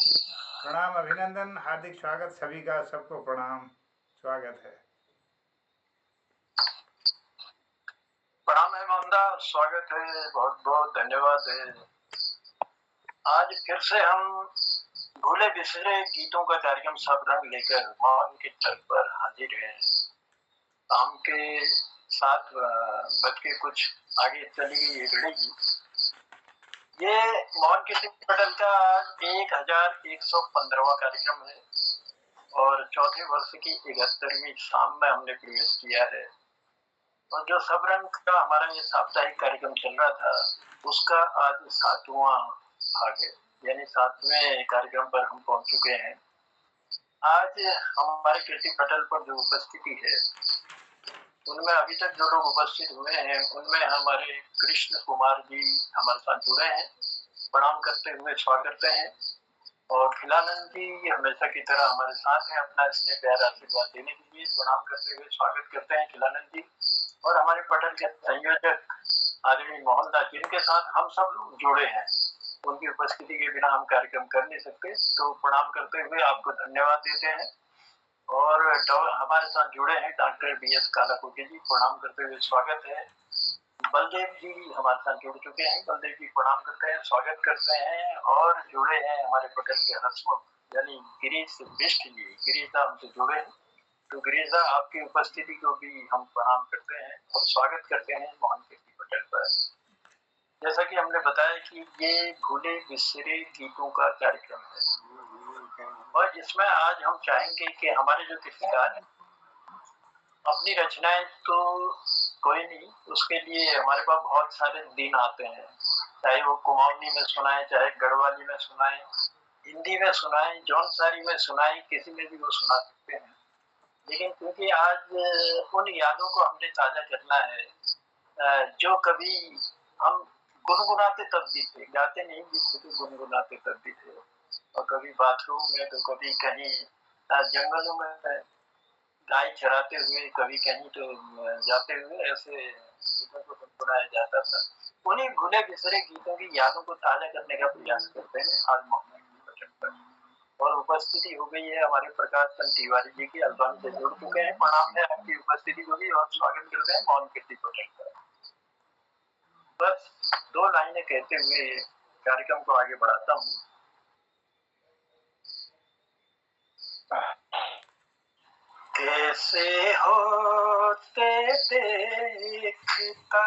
प्रणाम, अभिनंदन, हार्दिक स्वागत सभी का। सबको प्रणाम, स्वागत है। प्रणाम है मोहनदा, स्वागत है, बहुत बहुत धन्यवाद है। आज फिर से हम भूले बिसरे गीतों का कार्यक्रम सब रंग लेकर मौन के तट पर हाजिर हैं। शाम के 7 बज के कुछ आगे चली गई है घड़ी की। ये मौन के पटल का 1115वां कार्यक्रम है और चौथे वर्ष की 71वीं शाम में हमने प्रवेश किया है। और जो सब रंग का हमारा ये साप्ताहिक कार्यक्रम चल रहा था उसका आज 7वां भाग है, यानी 7वें कार्यक्रम पर हम पहुंच चुके हैं। आज हमारे कीर्ति पटल पर जो उपस्थिति है उनमें अभी तक जो लोग उपस्थित हुए हैं उनमें हमारे कृष्ण कुमार जी हमारे साथ जुड़े हैं, प्रणाम करते हुए स्वागत करते हैं। और खिलानंद जी हमेशा की तरह हमारे साथ हैं, अपना स्नेह प्यार आशीर्वाद देने के लिए प्रणाम करते हुए स्वागत करते हैं खिलानंद जी। और हमारे पटल के संयोजक आदरणीय मोहनदास जिनके साथ हम सब लोग जुड़े हैं, उनकी उपस्थिति के बिना हम कार्यक्रम कर नहीं सकते, तो प्रणाम करते हुए आपको धन्यवाद देते हैं। और हमारे साथ जुड़े हैं डॉक्टर BS कालाकोटी जी, प्रणाम करते हुए स्वागत है। बलदेव जी हमारे साथ जुड़ चुके हैं, बलदेव जी प्रणाम करते हैं, स्वागत करते हैं। और जुड़े हैं हमारे पटल के हसमुख यानी गिरीश बिष्ट जी, गिरीश दा हमसे जुड़े हैं, तो गिरीश दा आपकी उपस्थिति को भी हम प्रणाम करते हैं और स्वागत करते हैं मोहन कीर्ति पटल पर। जैसा कि हमने बताया कि ये भूले बिसरे गीतों का कार्यक्रम है और इसमें आज हम चाहेंगे कि हमारे जो गीतकार हैं अपनी रचनाएं तो कोई नहीं, उसके लिए हमारे पास बहुत सारे दिन आते हैं, चाहे वो कुमाऊनी में सुनाए, चाहे गढ़वाली में सुनाए, हिंदी में सुनाए, जौनसारी में सुनाए, किसी में भी वो सुना सकते हैं। लेकिन क्योंकि आज उन यादों को हमने ताजा करना है जो कभी हम गुनगुनाते तब भी थे, गाते नहीं भी थे तो गुनगुनाते तब भी थे। और कभी बाथरूम में तो कभी कहीं जंगलों में गाय चराते हुए, कभी कहीं तो जाते हुए ऐसे गीतों को गुनगुनाया जाता था। उन्हीं भूले बिसरे गीतों की यादों को ताजा करने का प्रयास करते हैं आज मोहन कीर्ति पटल पर। और उपस्थिति हो गई है हमारे प्रकाश चंद तिवारी जी की, अल्बानी से जुड़ चुके हैं, प्रणाम है आपकी उपस्थिति को भी और स्वागत करते हैं मोहन कीर्ति पटल पर। बस 2 लाइनें कहते हुए कार्यक्रम को आगे बढ़ाता हूँ। कैसे होते देखता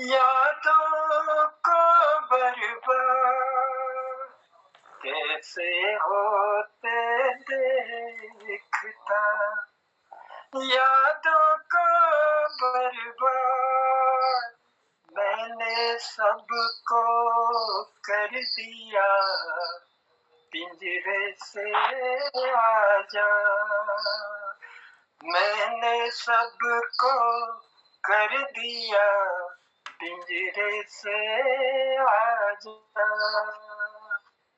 यादों को बर्बाद, कैसे होते देखता यादों को बर्बाद, मैंने सबको कर दिया पिंजरे से आजा, मैंने सबको कर दिया पिंजरे से आजा।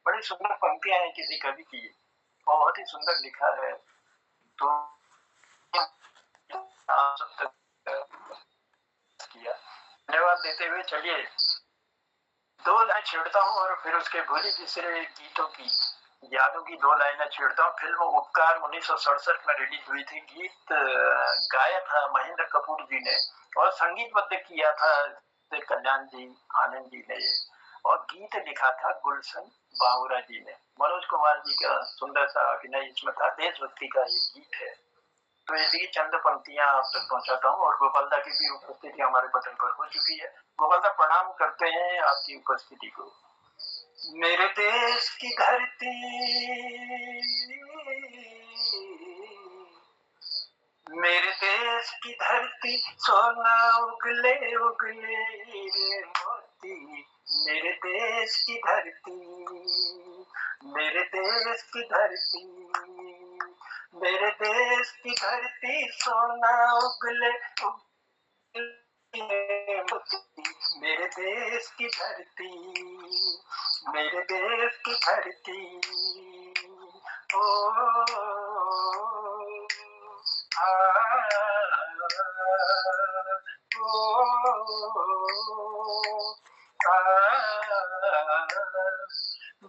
बड़ी सुंदर पंक्तियां हैं किसी कवि की, बहुत ही सुंदर लिखा है। तो आप सब तक किया, धन्यवाद देते हुए चलिए 2 लाइन छेड़ता हूँ और फिर उसके भूले बिसरे गीतों की यादों की 2 लाइनें छेड़ता हूँ। फिल्म उपकार 1967 में रिलीज हुई थी। गीत गाया था महेंद्र कपूर जी ने और संगीतबद्ध किया था कल्याण जी आनंद जी ने, और गीत लिखा था गुलशन बाहुरा जी ने। मनोज कुमार जी का सुंदर सा अभिनय इसमें था, देशभक्ति का ये गीत है। तो इसी की चंद पंक्तियां आप तक पहुंचाता हूँ। और गोपाल दा की भी उपस्थिति हमारे पटल पर हो चुकी है। गोपाल दा प्रणाम करते हैं आपकी उपस्थिति को। मेरे देश की धरती, मेरे देश की धरती सोना उगले उगले हीरे मोती, मेरे देश की धरती, मेरे देश की धरती, मेरे देश की धरती सोना उगले उगले मोती, मेरे देश की धरती, मेरे देश की धरती। ओ का।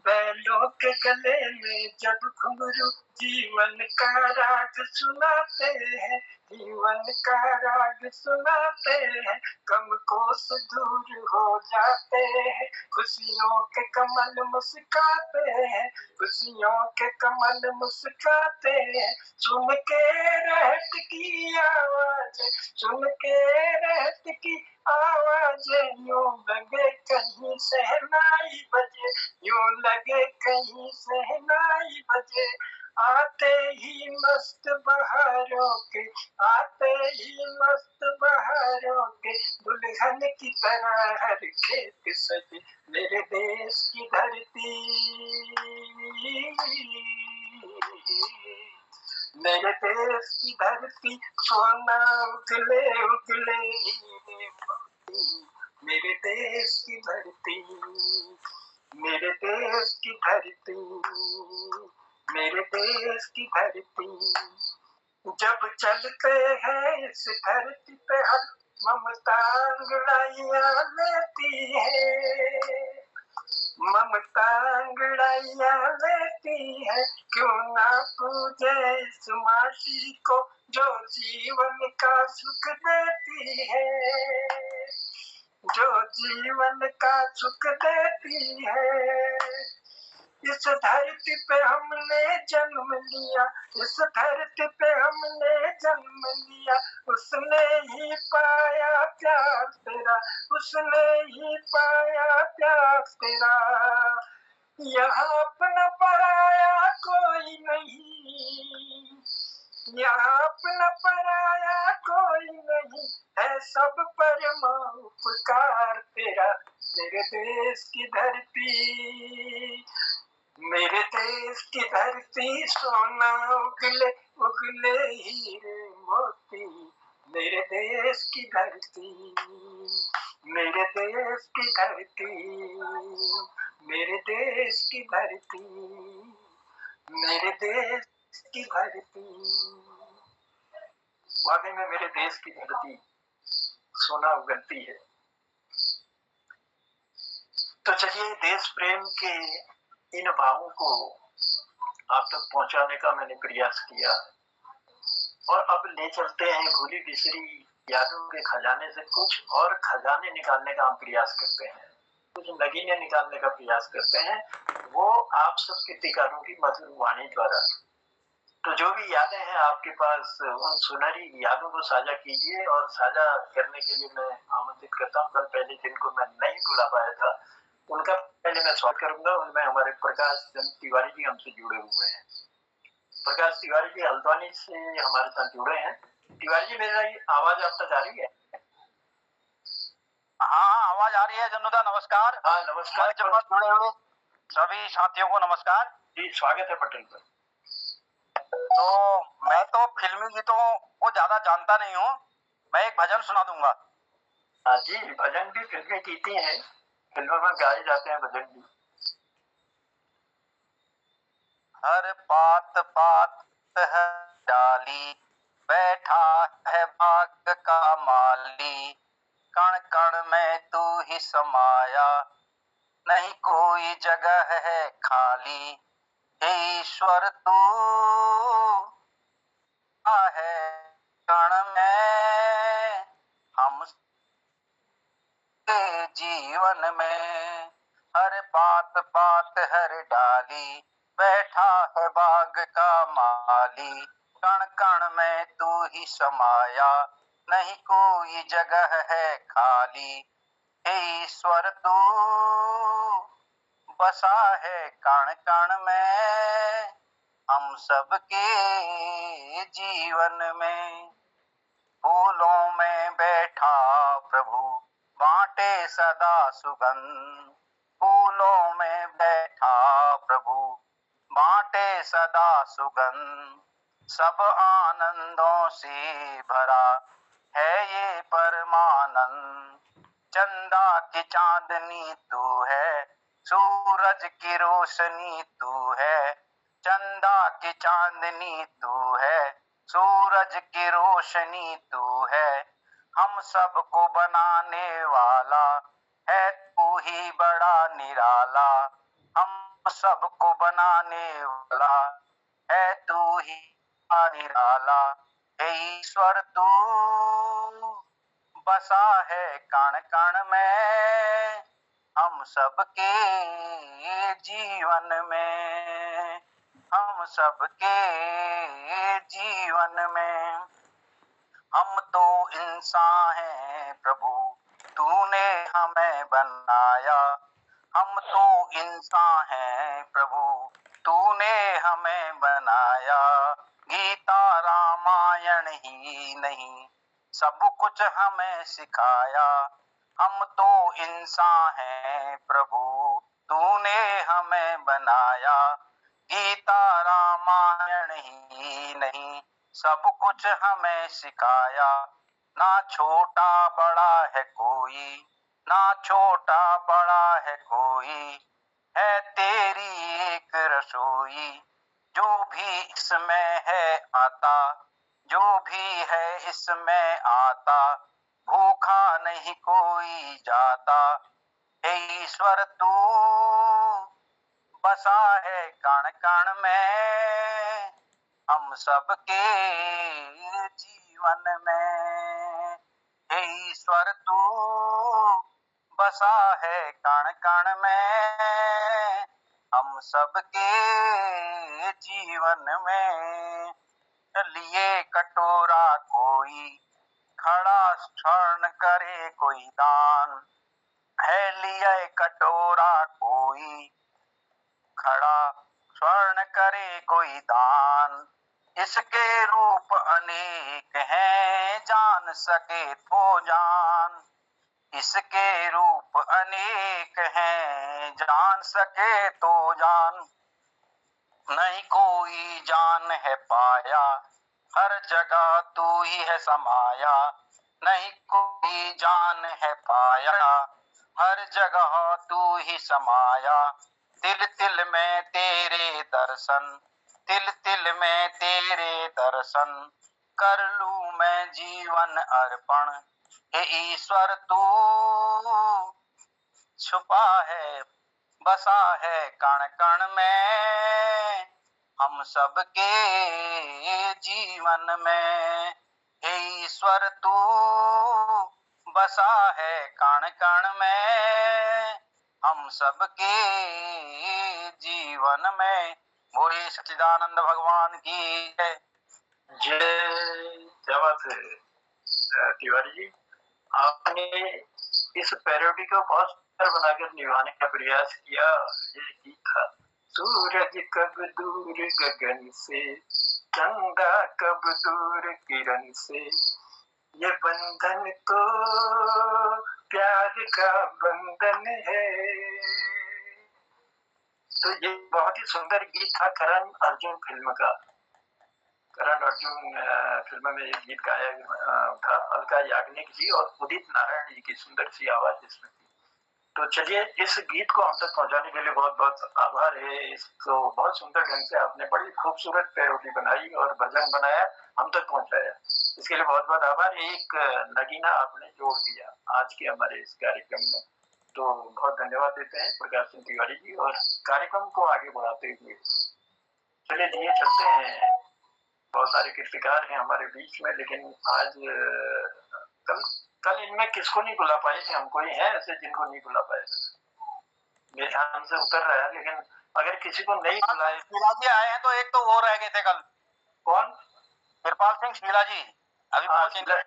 बैलों के गले में जब घुंघरू जीवन का राग सुनाते हैं, जीवन का राग सुनाते हैं, गम कोस दूर हो जाते हैं, खुशियों के कमल मुस्काते हैं, खुशियों के कमल मुस्काते हैं। सुन के रहत की आवाज, सुन के रहत की आवाज, यूं लगे कहीं शहनाई बजे, यूं लगे कहीं शहनाई बजे। आते ही मस्त बहारों के, आते ही मस्त बहारों के, दुल्हन की तरह हर खेत सजे, मेरे देश की धरती, मेरे देश की धरती, सोना उगले उगले हीरे मोती, मेरे देश की धरती, मेरे देश की धरती, मेरे देश की धरती। जब चलते हैं इस धरती पे हम, ममता अंगड़ाइयां लेती है, ममता अंगड़ाइयां लेती है। क्यों ना पूजे इस माटी को जो जीवन का सुख देती है, जो जीवन का सुख देती है। इस धरती पे हमने जन्म लिया, इस धरती पे हमने जन्म लिया, उसने ही पाया प्यार तेरा, उसने ही पाया प्यार तेरा। यहाँ अपना पराया कोई नहीं, यहाँ अपना पराया कोई नहीं, है सब परमा उपकार तेरा, मेरे देश की धरती, मेरे देश की धरती, सोना उगले उगले हीरे मोती, मेरे देश की धरती, मेरे देश की धरती, मेरे देश की धरती, मेरे देश की धरती। वाकई में मेरे देश की धरती सोना उगलती है। तो चलिए, देश प्रेम के इन भावों को आप तक पहुंचाने का मैंने प्रयास किया, और अब ले चलते हैं भूली बिसरी यादों के खजाने से कुछ और खजाने निकालने का हम प्रयास करते हैं, कुछ नगीने निकालने का प्रयास करते हैं, वो आप सब गीतकारों की मधुर वाणी द्वारा। तो जो भी यादें हैं आपके पास, उन सुनहरी यादों को साझा कीजिए, और साझा करने के लिए मैं आमंत्रित करता हूँ। कल पहले जिनको मैं नहीं बुला पाया था, उनका पहले मैं स्वागत करूंगा। उनमें हमारे प्रकाश चंद तिवारी जी हमसे जुड़े हुए हैं। प्रकाश तिवारी जी हल्द्वानी से हमारे साथ जुड़े हैं। तिवारी जी, मेरी आवाज आप तक आ रही है? हाँ, आवाज आ रही है। जन्नुदा नमस्कार। हाँ नमस्कार। जुड़े हुए सभी साथियों को नमस्कार जी, स्वागत है पटेल पर। तो मैं तो फिल्मी गीतों को ज्यादा जानता नहीं हूँ, मैं एक भजन सुना दूंगा। हाँ जी, भजन भी फिल्मी गीत ही हैं, फिल्मों में गाए जाते हैं भजन भी। हर पात पात है डाली, बैठा है भाग का माली, कण कण में तू ही समाया, नहीं कोई जगह है खाली, हे ईश्वर तू है कण में हम जीवन में। हर पात पात हर डाली, बैठा है बाग का माली, कण कण में तू ही समाया, नहीं कोई जगह है खाली, हे ईश्वर तू बसा है कण कण में हम सबके जीवन में। फूलों में बैठा प्रभु बांटे सदा सुगंध, फूलों में बैठा प्रभु बांटे सदा सुगंध, सब आनंदों से भरा है ये परमानंद। चंदा की चांदनी तू है, सूरज की रोशनी तू है, चंदा की चांदनी तू है, सूरज की रोशनी तू है, हम सबको बनाने वाला है तू ही बड़ा निराला, हम सबको बनाने वाला है तू ही निराला। हे ईश्वर तू बसा है कण कण में, हम सबके जीवन में, हम सबके जीवन में। हम तो इंसान हैं प्रभु, तूने हमें बनाया। हम तो इंसान हैं प्रभु, तूने हमें बनाया। गीता रामायण ही नहीं, सब कुछ हमें सिखाया। हम तो इंसान हैं प्रभु, तूने हमें बनाया। गीता रामायण ही नहीं, सब कुछ हमें सिखाया। ना छोटा बड़ा है कोई, ना छोटा बड़ा है कोई, है तेरी एक रसोई। जो भी इसमें है आता, जो भी है इसमें आता, भूखा नहीं कोई जाता। हे ईश्वर तू बसा है कण कण में, हम सबके जीवन में। हे ईश्वर तू बसा है कण कण में, हम सबके जीवन में। लिए कटोरा कोई, खड़ा स्वर्ण करे कोई दान, है लिए कटोरा कोई, खड़ा स्वर्ण करे कोई दान। इसके रूप अनेक हैं, जान सके तो जान। इसके रूप अनेक हैं, जान सके तो जान। नहीं कोई जान है पाया, हर जगह तू ही है समाया। नहीं कोई जान है पाया, हर जगह तू ही समाया। तिल तिल में तेरे दर्शन, तिल तिल में तेरे दर्शन, कर लूं मैं जीवन अर्पण। हे ईश्वर तू छुपा है बसा है कण कण में, हम सबके जीवन में। हे ईश्वर तू बसा है कण कण में, हम सबके जीवन में। बोले सच्चिदानंद भगवान की जय। जय। क्या बात है तिवारी जी, आपने इस पैरोडी को बहुत सुंदर बनाकर निभाने का प्रयास किया। ये गीत था, सूरज कब दूर गगन से, चंदा कब दूर किरण से, ये बंधन तो प्यार का बंधन है। तो ये बहुत ही सुंदर गीत था करण अर्जुन फिल्म का। करण अर्जुन फिल्म में एक गीत गाया था, अलका याग्निक जी और उदित नारायण जी की सुंदर सी आवाज इसमें थी। तो चलिए, इस गीत को हम तक पहुंचाने के लिए बहुत बहुत आभार है। इसको बहुत सुंदर ढंग से आपने बड़ी खूबसूरत पैरोडी बनाई और भजन बनाया, हम तक पहुंचाया, इसके लिए बहुत बहुत आभार। एक नगीना आपने जोड़ दिया आज के हमारे इस कार्यक्रम में, तो बहुत धन्यवाद देते हैं प्रकाश सिंह तिवारी जी। और कार्यक्रम को आगे बढ़ाते हुए चलिए लिए चलते हैं। बहुत सारे कीर्तिकार हैं हमारे बीच में, लेकिन आज कल इनमें किसको नहीं बुला पाए थे हम? कोई है ऐसे जिनको नहीं बुला पाए? मेरे ध्यान से उतर रहा है, लेकिन अगर किसी को नहीं बुलाए। शीला जी आए हैं तो एक तो वो रह गए थे कल। कौन? कृपाल सिंह शीला जी अभी पहुंचेंगे।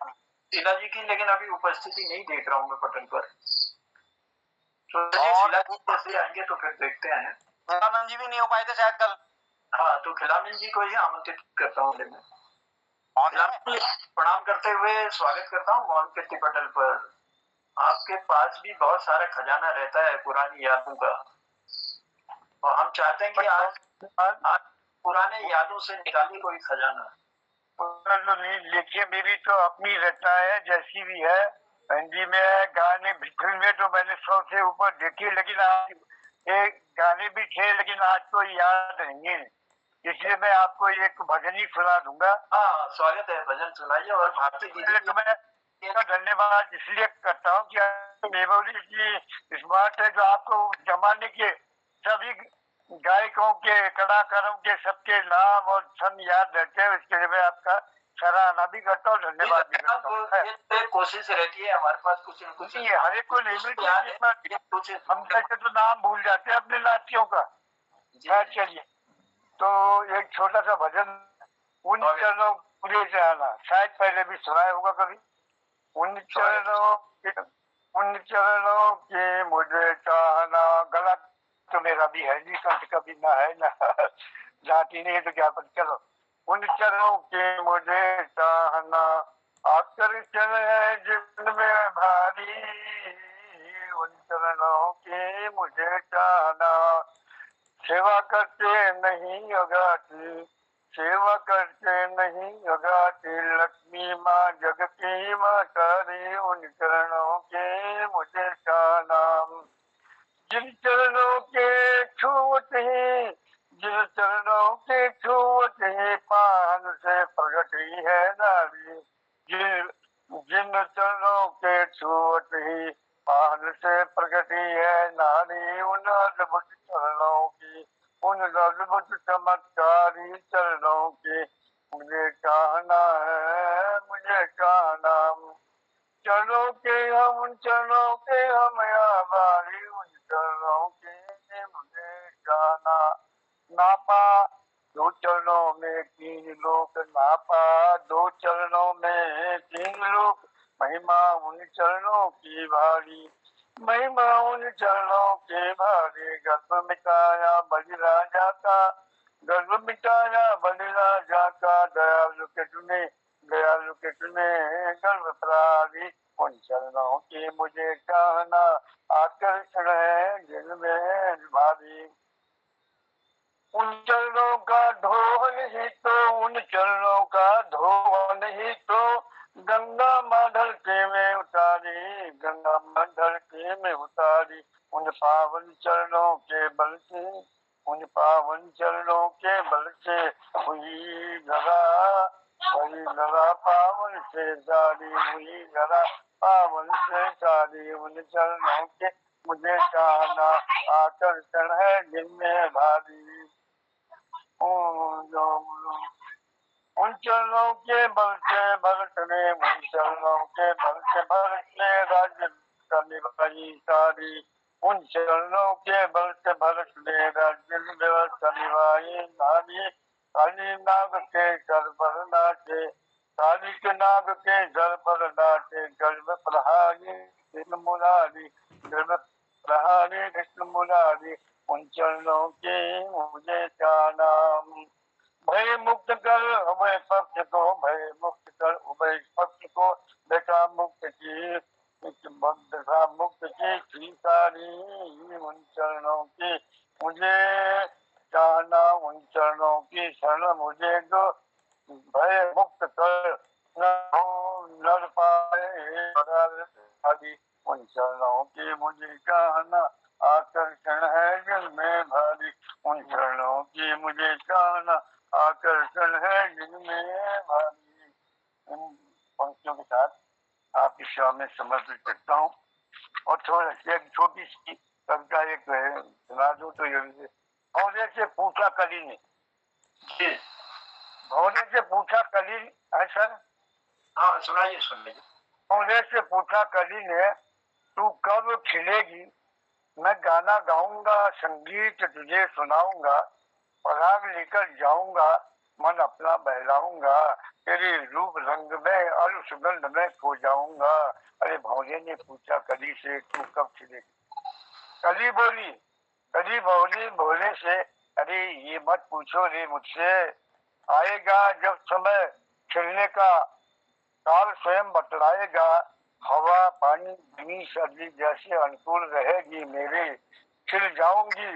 शीला जी की लेकिन अभी उपस्थिति नहीं देख रहा हूँ मैं पटल पर। तो शीला जी जैसे आएंगे तो फिर देखते हैं। खिलामन जी भी नहीं हो पाए थे शायद कल। हाँ, तो खिलामन जी को ही आमंत्रित करता हूँ मैं। प्रणाम करते हुए स्वागत करता हूँ मोहन कीर्ति पटल पर। आपके पास भी बहुत सारा खजाना रहता है पुरानी यादों का, और हम चाहते हैं कि आज पुराने यादों से निकालिए कोई खजाना। तो नहीं लिखिए, मेरी तो अपनी रचना है जैसी भी है। हिंदी में गाने फिल्म में तो मैंने 100 से ऊपर देखी, लेकिन आज एक गाने भी थे लेकिन आज तो याद नहीं है, इसलिए मैं आपको एक भजन ही सुना दूंगा। हाँ, स्वागत है, भजन सुनाइए। और भारतीय गीत मैं धन्यवाद इसलिए करता हूँ कि मेमोरी की स्मार्ट है, जो आपको उस जमाने के सभी गायकों के, कलाकारों के सबके नाम और सन याद रहते हैं। इसके लिए मैं आपका सराहना भी करता हूँ, धन्यवाद भी करता हूँ। ये कोशिश रहती है हमारे पास कुछ न कुछ ये हर एक को नहीं मिलती, हम कैसे तो नाम भूल जाते हैं अपने नातियों का। चलिए, तो एक छोटा सा भजन, उन चरणों पूरे से आना, शायद पहले भी सुनाया होगा कभी। उन चरणों के मुझे चाहना, गला तो मेरा भी है नहीं, कंठ कभी ना है ना जाती नहीं है तो क्या पता। चलो, उन चरणों के मुझे चाहना, आकर्षण है जिनमें भारी, उन चरणों के मुझे चाहना, सेवा करते नहीं अगाती, सेवा करते नहीं अगाती, लक्ष्मी माँ जग की माँ तारी, उन चरणों के मुझे चाहना, जिन चरणों के छूत ही, जिन चरणों के छूत ही पान से प्रगट ही है नारी, जिन जिन चरणों के छूत ही पान से प्रगट ही है नारी, उन अद्भुत चरणों की, उन अद्भुत चमत्कारी चरणों की मुझे चाहना है, मुझे चाहना। चरणों के हम, उन चरणों के हम आभारी, उन चरणों के मुझे जाना। नापा दो चरणों में तीन लोक, नापा दो चरणों में तीन लोक, महिमा उन चरणों की भारी, महिमा उन चरणों के भारी, गर्भ मिटाया बलि राजा का, गर्भ मिटाया बलि राजा का, दयालु के तुने, दयालु के तुने गर्भ प्रारी, उन चरणों की मुझे चाहना, आकर्षण है जिनमें भारी, उन चरणों का धोवन ही तो, उन चरणों का धोवन ही तो, गंगा माँ धरती में उतारी, गंगा माँ धरती में उतारी, उन पावन चरणों के बल से, उन पावन चरणों के बल से हुई धरा, हुई धरा पावन से सारी, हुई धरा पावन से सारी, उन चरणों के मुझे चाहना, आकर्षण है जिनमें भारी, उन चरणों के बल से भरत ने, उन चरणों के बल से भरत ने राज्य का निभाई सारी, उन चरणों के बल से भरत ने राज्य व्यवस्था निभाई नारी, काली नाग के सर पर नाचे, काली के नाग के सर पर नाचे, गर्भ प्रहारी कृष्ण मुरारी, गर्भ प्रहारी कृष्ण मुरारी, उन चरणों के मुझे जाना। भय मुक्त कर उभय पक्ष को, भय मुक्त कर उभय पक्ष को, दशा मुक्त की, दशा मुक्त की स्वीकारी, उन चरणों की मुझे चाहना, उन चरणों की शरण मुझे दो, भय मुक्त कर न हो नर पाए आदि, उन चरणों की मुझे चाहना, आकर्षण है जिनमें भारी, उन चरणों की मुझे चाहना, आकर्षण है जिनमें भारी। इन पंक्तियों के साथ आपकी सेवा में समर्पित करता हूँ। और थोड़ा एक छोटी सी कविता एक सुना दूं तो ये, भौरे से पूछा कली ने, भौरे से पूछा कली है सर, हाँ सुनाइए, सुनाइए। भौरे से पूछा कली ने, तू कब खिलेगी, मैं गाना गाऊंगा, संगीत तुझे सुनाऊंगा, पराग लेकर जाऊंगा, मन अपना बहलाऊंगा, तेरे रूप रंग में और सुगंध में खो जाऊंगा। अरे भौरे ने पूछा कली से, तू कब खिलेगी। कली बोली, कली बोली भोले से, अरे ये मत पूछो रे मुझसे, आएगा जब समय खिलने का, काल स्वयं बतलाएगा, हवा पानी धनी सर्दी जैसे अनुकूल रहेगी मेरे, खिल जाऊंगी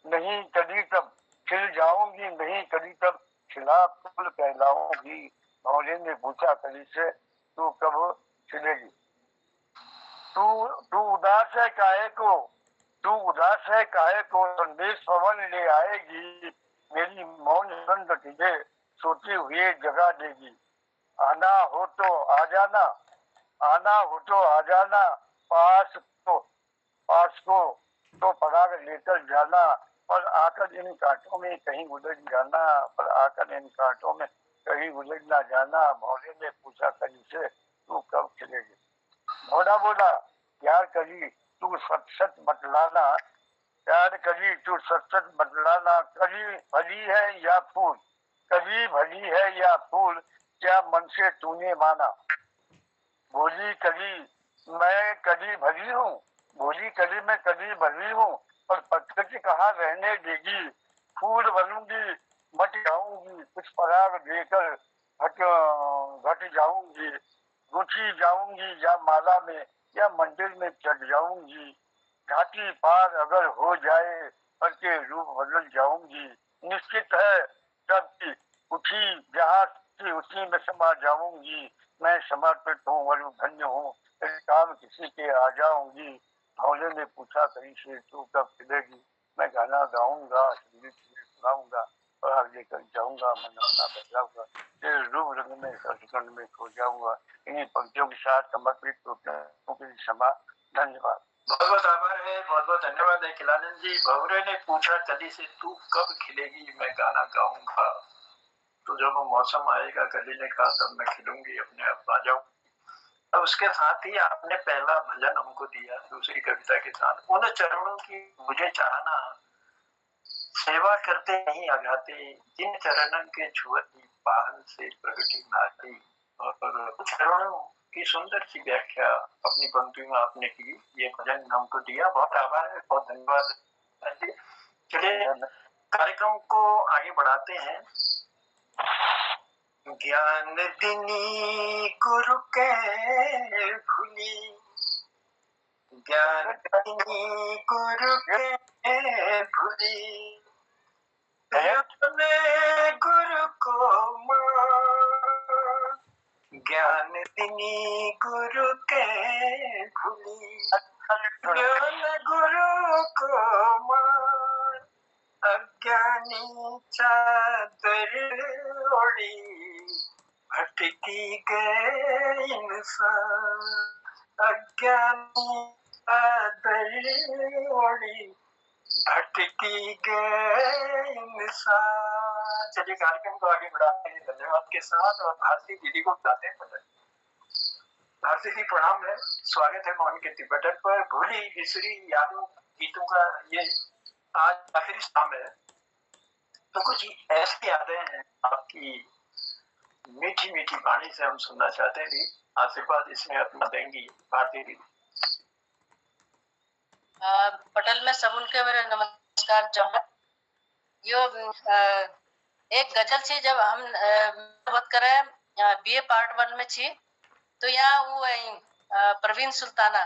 नहीं कभी तब, खिल जाऊंगी नहीं कभी तब, खिला फूल कहलाऊंगी। भौरे ने पूछा कली से, तू कब खिलेगी। तू तू उदास है काहे को, तू उदास है काहे को, संदेश पवन ले आएगी, मेरी मौन गंध तुझे सोते हुए जगा देगी। आना हो तो आ जाना, आना हो तो आ जाना, पास को तो पराग लेकर जाना, और आकर इन कांटों में कहीं उलझ जाना, पर आकर इन कांटों में कहीं उलझ ना जाना। भौरे ने पूछा कली से, तू कब खिलेगी? घोड़ा बोला, प्यार करी तू सच सच बतलाना, प्यार करी तू सच सच बतलाना, कली भली है या फूल, कली भली है या फूल, क्या मन से तूने माना? बोली कली, मैं कली भली हूँ, बोली कली मैं कली भली हूँ, पर प्रकृति कहाँ रहने देगी, फूल बनूंगी मट जाऊंगी, कुछ पराग देकर घट घट जाऊंगी, रुचि जाऊंगी या माला में या मंदिर में चढ़ जाऊंगी, घाटी पार अगर हो जाए पर के रूप बदल जाऊंगी, निश्चित है तब उठी जहाँ से उसी में समा जाऊंगी, मैं समर्पित हूँ और धन्य हूँ, इस काम किसी के आ जाऊंगी। भोले ने पूछा कहीं से, तू कब खिलेगी? मैं गाना गाऊंगा, संगीत सुनाऊंगा और आगे लेकर जाऊंगा, मैं गाना बजाऊंगा, तेरे रूप रंग में सचखंड में खो जाऊंगा। इन्हीं पंक्तियों के साथ समर्पित क्षमा। धन्यवाद। बहुत बहुत आभार है, बहुत बहुत धन्यवाद है खिलानंद जी। भवरे ने पूछा कली से, तू कब खिलेगी? मैं गाना गाऊंगा, तो जब मौसम आएगा, कली ने कहा, तब मैं खिलूंगी, अपने आप आ जाऊं। और उसके साथ ही आपने पहला भजन हमको दिया दूसरी कविता के साथ, उन चरणों की मुझे चाहना, सेवा करते नहीं आघाते, जिन चरणन के छुअती पाहन से प्रगति नाती। और चरणों की सुंदर सी व्याख्या अपनी पंक्ति में आपने की, ये भजन हमको दिया, बहुत आभार है, बहुत धन्यवाद। चलिए कार्यक्रम को आगे बढ़ाते हैं। ज्ञान दिनी गुरु के भूली, ज्ञान दिनी गुरु के भूली, अपने गुरु को मान, ज्ञान दिनी गुरु के भूली, ज्ञान गुरु को मान, अज्ञानी चादर ओढ़ी भटकी गए इंसान, अज्ञानी चादर ओढ़ी भटकी गए इंसान। चलिए कार्यक्रम को आगे बढ़ाते हैं धन्यवाद के साथ, और भारती दीदी को बुलाते हैं पटल। भारती दी प्रणाम है, स्वागत है मोहन के तिब्बतन पर। भूली बिसरी यादों गीतों का ये आज आखिरी शाम है, तो कुछ ऐसी यादें हैं आपकी मीठी मीठी वाणी से हम सुनना चाहते हैं, आशीर्वाद इसमें अपना देंगी भारती दीदी। पटल में सबुनके मेरे नमस्कार जहाँ यो एक गजल छी, जब हम बात करें बीए पार्ट 1 में छी, तो यहाँ वो प्रवीण सुल्ताना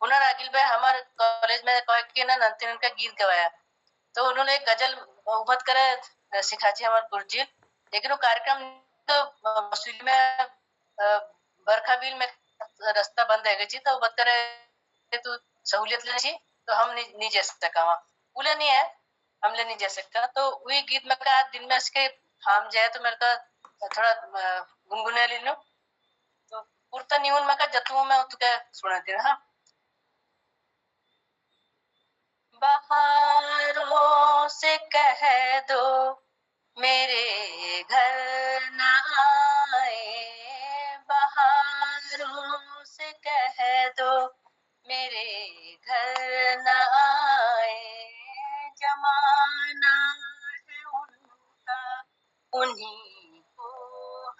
उन्होंने अगिल भाई हमारे कॉलेज में कह के ना नंतिन उनका गीत गवाया, तो उन्होंने एक गजल उबत करे सिखा छी हमारे गुरुजी, लेकिन वो कार्यक्रम तो मसूरी में बरखाबिल में रास्ता बंद है गई, तो उबत करे तो सहूलियत ले छी, तो हम नहीं जा सका वहाँ, बोले नहीं है हमले नहीं जा सकता, तो वही गीत में का दिन में इसके हम जाए तो मेरे का थोड़ा गुनगुने ले लो, तो पुरता न्यून में का जतुओं में तुके सुना दे। हाँ, बहारों से कह दो मेरे घर न आए, बहारों से कह दो मेरे घर न आए, जमाना है उनका उन्हीं को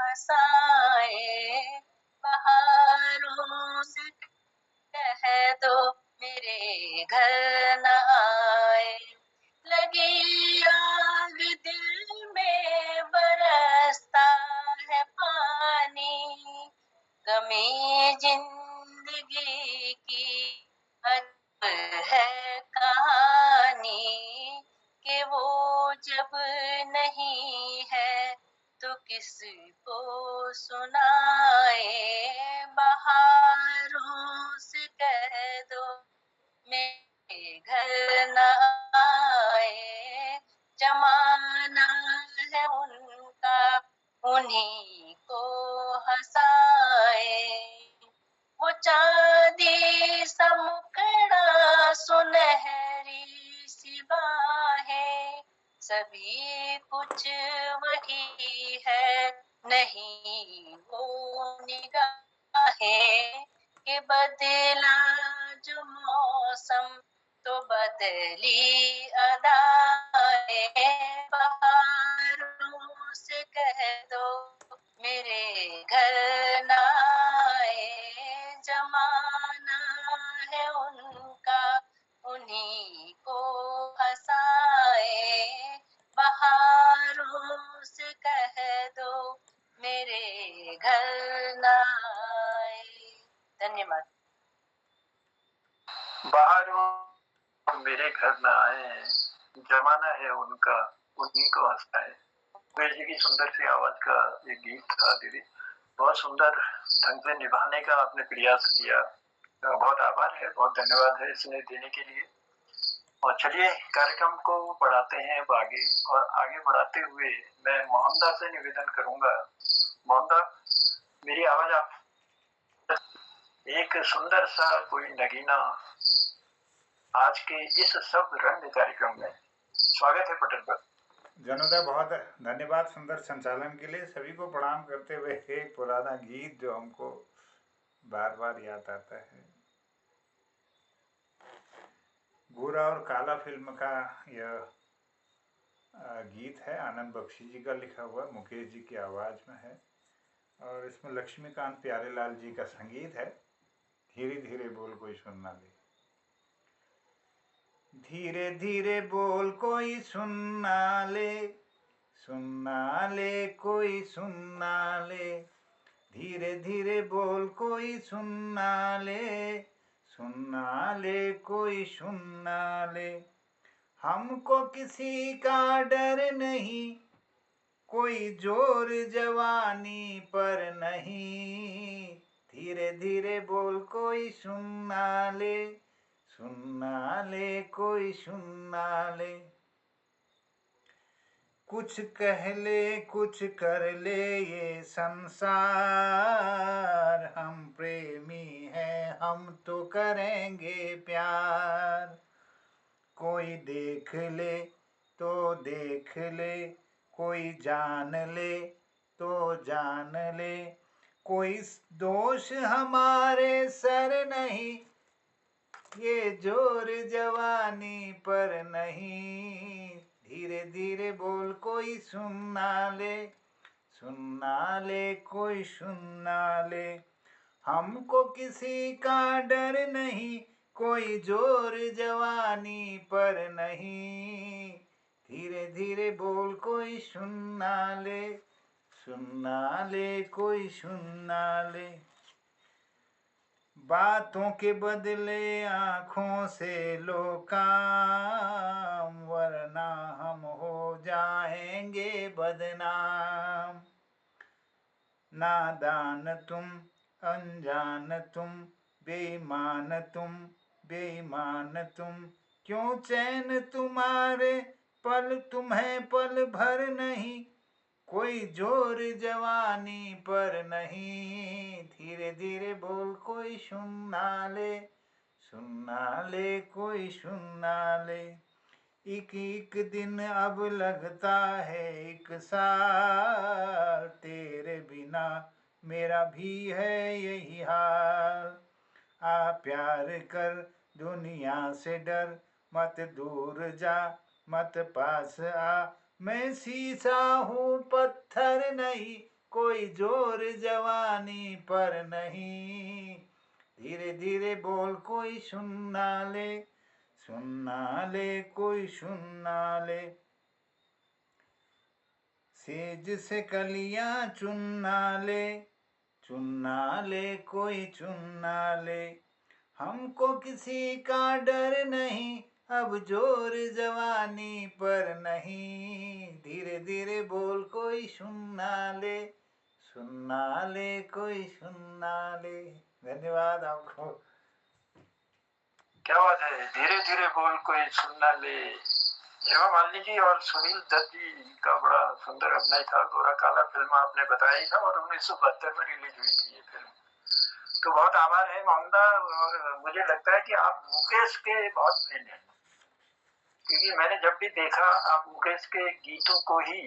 हंसाए, बहारों से कह दो मेरे घर न आए, लगी आग दिल में बरसता है पानी, गमी जिंदगी की अजब है कहानी, कि वो जब नहीं है तो किसको सुनाए, बहारों से कह दो मेरे घर न आए, जमाना है उनका उन्हीं को हंसाए। सभी कुछ वही है, नहीं वो निगाहें कि बदला जो मौसम तो बदली अदाएं। बहारों से कह दो मेरे घर ना आए, जमाना है उनका उन्हीं को हंसाए। बहारों से कह दो मेरे घर ना आए। धन्यवाद। बाहर मेरे घर न आए, जमाना है उनका उन्हीं को हंसाए। मुकेश जी की सुंदर सी आवाज का एक गीत था दीदी, बहुत सुंदर ढंग से निभाने का आपने प्रयास किया। बहुत आभार है, बहुत धन्यवाद है इसने देने के लिए। और चलिए कार्यक्रम को बढ़ाते हैं अब आगे, और आगे बढ़ाते हुए मैं मोहम्मदा से निवेदन करूंगा। मोहम्मदा, मेरी आवाज आप एक सुंदर सा कोई नगीना आज के इस सब रंग कार्यक्रम में स्वागत है पटल पर। जनोदा बहुत धन्यवाद सुंदर संचालन के लिए। सभी को प्रणाम करते हुए एक पुराना गीत जो हमको बार बार याद आता है, गोरा और काला फिल्म का यह गीत है, आनंद बख्शी जी का लिखा हुआ, मुकेश जी की आवाज़ में है, और इसमें लक्ष्मीकांत प्यारेलाल जी का संगीत है। धीरे धीरे बोल कोई सुनना ले, धीरे धीरे बोल कोई सुनना ले, सुनना ले कोई सुनना ले, धीरे धीरे बोल कोई सुनना ले, सुनना ले कोई सुनना ले। हमको किसी का डर नहीं, कोई जोर जवानी पर नहीं, धीरे धीरे बोल कोई सुनना ले, सुनना ले कोई सुनना ले। कुछ कह ले कुछ कर ले ये संसार, हम प्रेमी हैं हम तो करेंगे प्यार। कोई देख ले तो देख ले, कोई जान ले तो जान ले, कोई दोष हमारे सर नहीं, ये जोर जवानी पर नहीं, धीरे धीरे बोल कोई सुनना ले, सुनना ले कोई सुनना ले। हमको किसी का डर नहीं, कोई जोर जवानी पर नहीं, धीरे धीरे बोल कोई सुनना ले, सुनना ले कोई सुनना ले। बातों के बदले आँखों से लो काम, वरना हम हो जाएंगे बदनाम। नादान तुम अनजान तुम, बेईमान तुम बेईमान तुम, क्यों चैन तुम्हारे पल तुम्हें पल भर नहीं, कोई जोर जवानी पर नहीं, धीरे धीरे बोल कोई सुनना ले, सुनना ले कोई सुनना ले। एक एक दिन अब लगता है एक साल, तेरे बिना मेरा भी है यही हाल। आ प्यार कर दुनिया से डर, मत दूर जा मत पास आ, मैं शीशा हूँ पत्थर नहीं, कोई जोर जवानी पर नहीं, धीरे धीरे बोल कोई सुनना ले, सुनना ले कोई सुनना ले। सेज से कलियां चुनना ले, चुनना ले कोई चुनना ले। हमको किसी का डर नहीं, अब जोर जवानी पर नहीं, धीरे धीरे बोल कोई सुनना ले, सुनना ले कोई सुनना ले। धन्यवाद आपको। क्या बात है, धीरे धीरे बोल कोई सुनना ले। हेमा मालिनी जी और सुनील दत्त जी का बड़ा सुंदर अभिनय था। गोरा काला फिल्म आपने बताई था और 1972 में रिलीज हुई थी ये फिल्म। तो बहुत आभार है मोहम्मदा, और मुझे लगता है कि आप मुकेश के बहुत प्रेमी हैं। क्योंकि मैंने जब भी देखा आप मुकेश के गीतों को ही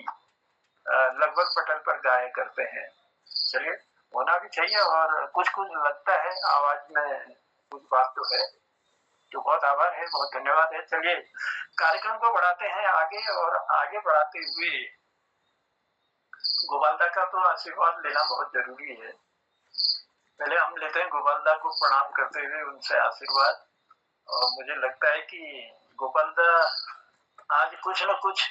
लगभग पटल पर गाया करते हैं। चलिए, होना भी चाहिए और कुछ कुछ लगता है आवाज में, कुछ बात तो है। तो बहुत आभार है, बहुत धन्यवाद है। चलिए कार्यक्रम को बढ़ाते हैं आगे, और आगे बढ़ाते हुए गोपालदा का तो आशीर्वाद लेना बहुत जरूरी है। पहले हम लेते हैं गोपालदा को प्रणाम करते हुए उनसे आशीर्वाद। और मुझे लगता है कि गोपालदा आज कुछ न कुछ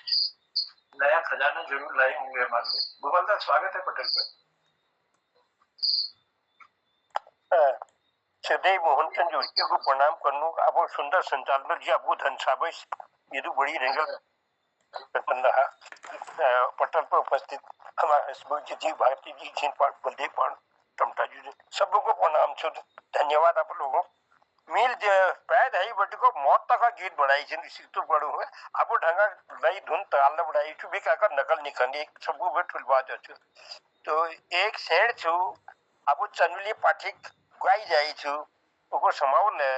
नया खजाना जरूर लाए होंगे हमारे लिए। गोपालदा, स्वागत है पटेल पर। सदैव मोहनचंद जोशी को प्रणाम करनु। आपको सुंदर संचालन जी, आपको धन साबिश ये तो बड़ी रेंगल रहा पटल पर उपस्थित हमारे हसमुख जी, भारती जी, जिन पाठ बलदेव पाठ टमटा जी, सब लोगों को प्रणाम छो, धन्यवाद आप लोगों। मिल पैद है बट को मौत तक का गीत बढ़ाई छे इसी तो बड़ो है आपो ढंगा लई धुन ताल न बढ़ाई छु भी काका नकल निखंडी सब वो ठुल बात है। तो एक शेर छु आपो चनुली पाठिक गाई जाई छु ओको समाव ने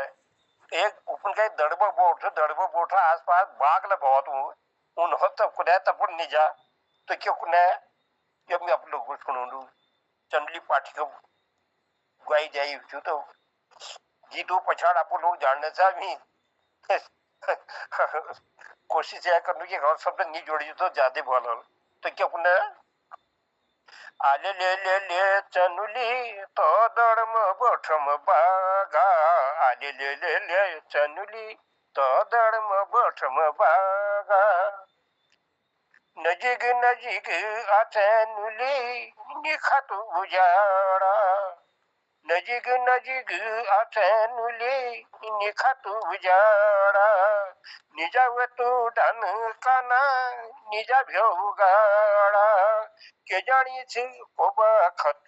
एक उपन के दड़बो बोठ आसपास बाग ल बहुत हूं उन हो तब कुने तब निजा तो क्यों कुने जब मैं आप लोग को सुनूं चनुली पाठिक गाई जाई छु तो गीतों पछाड़ आप लोग जानने से भी कोशिश यह करने की और शब्द नहीं जोड़ी तो ज्यादा बोलो तो क्या पुनः आले ले चनुली तो दड़म बठम बागा आले ले चनुली तो दड़म बठम बागा नजीक नजीक आचनुली निखत उजाड़ा नजीक नजीक आचनुली निखत उजाड़ा निजा वे तू डन काना निजा भ्योगाड़ा के जानी छी कोबा खत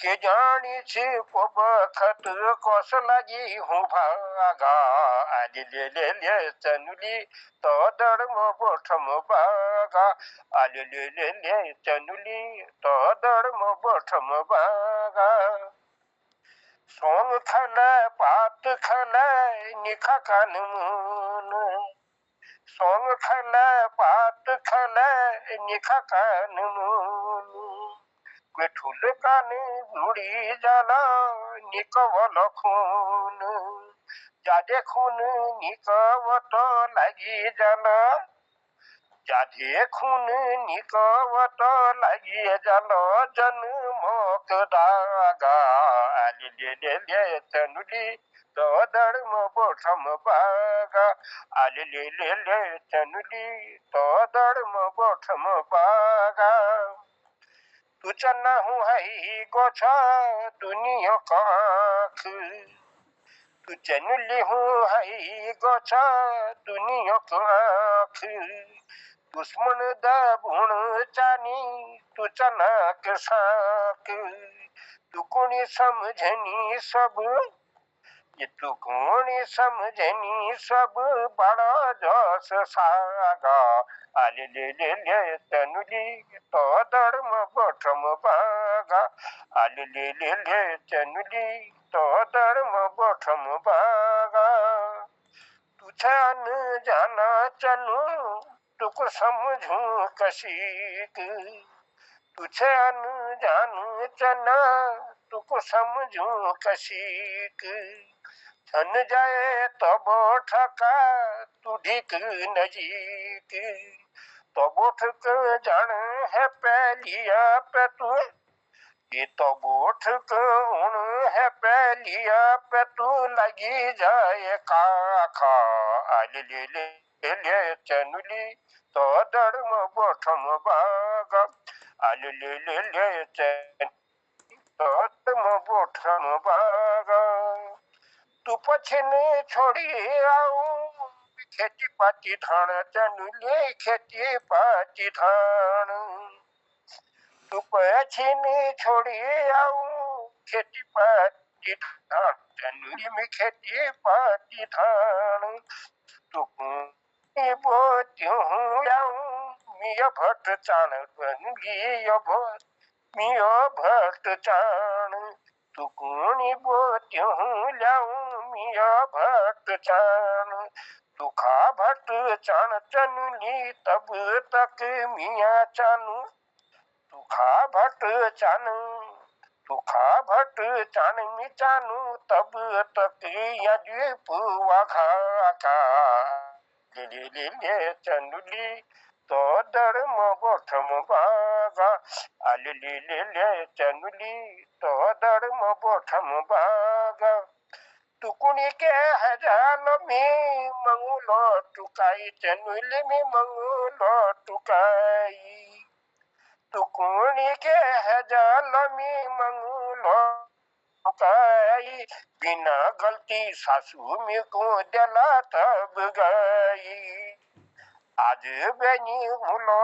के जानी छी कोबा खत कोस लगी हूँ भागा आले ले चनुली तो दड़म बोठम बागा आले ले चनुली तो दड़म बोठम बागा सोंग खला पात खला निखा कानून सोंग खला पात खला निखा कानून कोई ठुल कान जुड़ी जाला निकवल खून जादे खून निकवत लगी जाला जादे खून निकवत लगी जाला जन्मक दागा आले ले चनुली तो दड़म बोठम बागा आले ले चनुली तो दड़म बोठम बागा तू चन्ना हूँ है गोछा दुनिया का आँख तू चनुली हूँ है गोछा दुनिया का आँख दुश्मन दाबुण चानी तू चना के साक तू कोनी समझनी सब ये तू कोनी समझनी सब बड़ा जस सागा आले ले चनुली तो दड़म बोठम बागा आले ले चनुली तो दड़म बोठम बागा तू छान जाना चनु तुक समझू कशीक तू छान जान चना तुक समझू कशीक छन जाए तो बोठका तू ढीक नजीक तो बोठक जान है पहलिया पे तू ये तो बोठक उन है पहलिया पे तू लगी जाए काखा आले ले चनुली तो दड़म बोठम बागा आले ले चनुली तो दड़म बोठम बागा तू पछने छोड़ी आऊं खेती पाती धान चनुले खेती पाती धान तू पछने छोड़ी आऊं खेती पाती धान चनुली में खेती पाती धान तू बोत्यूं आऊं मिया भट चाण बनुगी मिया भट चाण तू कोनी बोत्यूं लाऊं मिया भट चाण दुखा भट चाण चनुली तब तक मियाँ चानू दुखा भट चान दुखा भट चान मी चानू तब तक यद्वीप वाघा का ले चनुली तो धर्म बोठम बागा ले चनुली तो धर्म बोठम बागा टुकुनी के हजार में मंगलो टुकाई चनुली में मंगलो टुकाई टुकुनी के हजार में मंगलो टुकाई बिना गलती सासू में को दिला तब गई आज बनी उलो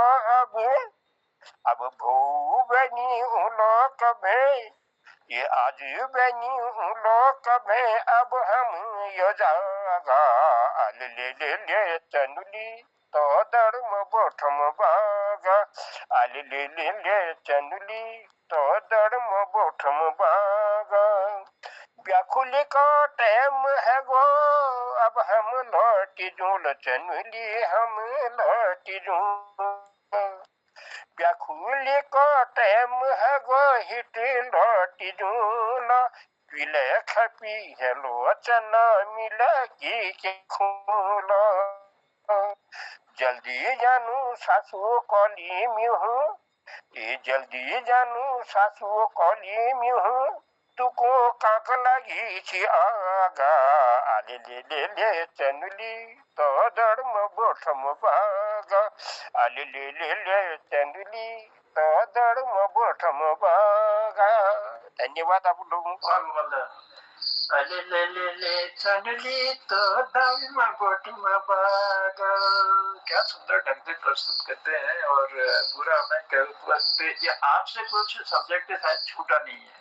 अब भू बनी उलो कभे ये आज बनी उलो कभे अब हम यो जागा ले चनुली तो धर्म बोठम बागा ले चनुली तो धर्म बोठम बागा व्याकुली का टाइम है गो अब हम लौटी जूल चनुली हम लौटी जूल व्याकुली का टाइम है गो हिट लौटी जूल पिले खपी है लोचना मिला की खूला जल्दी जानू सासू कॉली में हूँ ये जल्दी जानू सासू कॉली में हूँ तुको काक लगी छी आगा ले चनुली तो धर्म बोठम बागा ले चनुली तो धर्म बोठम बागा। धन्यवाद आप लोगों को। ले चनुली तो धर्म बोठम बागा। क्या सुंदर ढंग से प्रस्तुत करते हैं और पूरा मैं कहूँ ये आपसे कुछ सब्जेक्ट शायद छूटा नहीं है।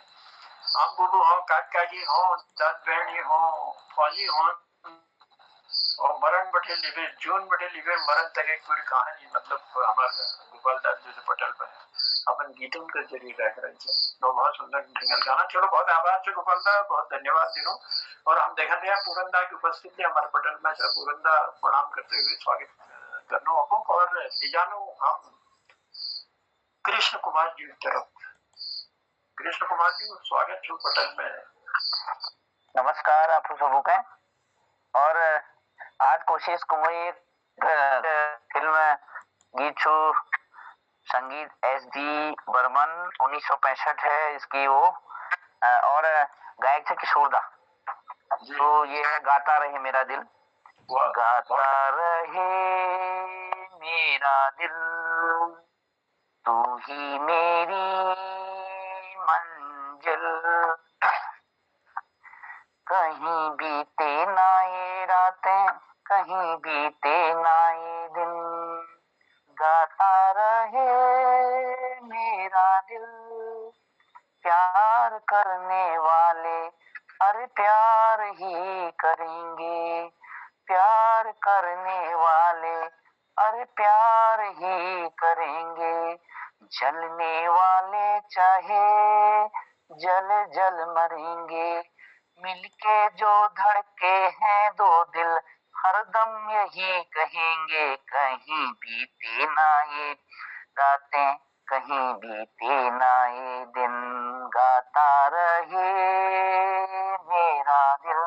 हम बुबू हो काकी हो दाद बहनी हो फौजी हो और मरण बटे लिबे जून बटे लिबे मरण तक एक पूरी कहानी मतलब हमारे गोपाल दास जी पटेल पर अपन गीतों के जरिए रख रहे थे तो बहुत सुंदर ढंगल गाना। चलो बहुत आभार से गोपाल दा बहुत धन्यवाद दिनों और हम देखा दिया पूरनदा की उपस्थिति हमारे पटेल में से पूरनदा प्रणाम करते हुए स्वागत करना आपको और लिजानो हम कृष्ण कुमार जी की तरफ। कृष्ण कुमार जी स्वागत छू पटल में। नमस्कार आप सबों के और आज कोशिश कुमारी फिल्म गीत छू संगीत SD बर्मन 1965 है इसकी वो और गायक है किशोरदा। तो ये है गाता रहे मेरा दिल गाता रहे मेरा दिल तू ही मेरी मंजिल कहीं बीते ना ये रातें कहीं बीते ना ये दिन गाता रहे मेरा दिल प्यार करने वाले अरे प्यार ही करेंगे प्यार करने वाले अरे प्यार ही करेंगे जलने वाले चाहे जल जल मरेंगे मिलके जो धड़के हैं दो दिल हरदम यही कहेंगे कहीं बीते ना ये रातें कहीं बीते ना ये दिन गाता रहे मेरा दिल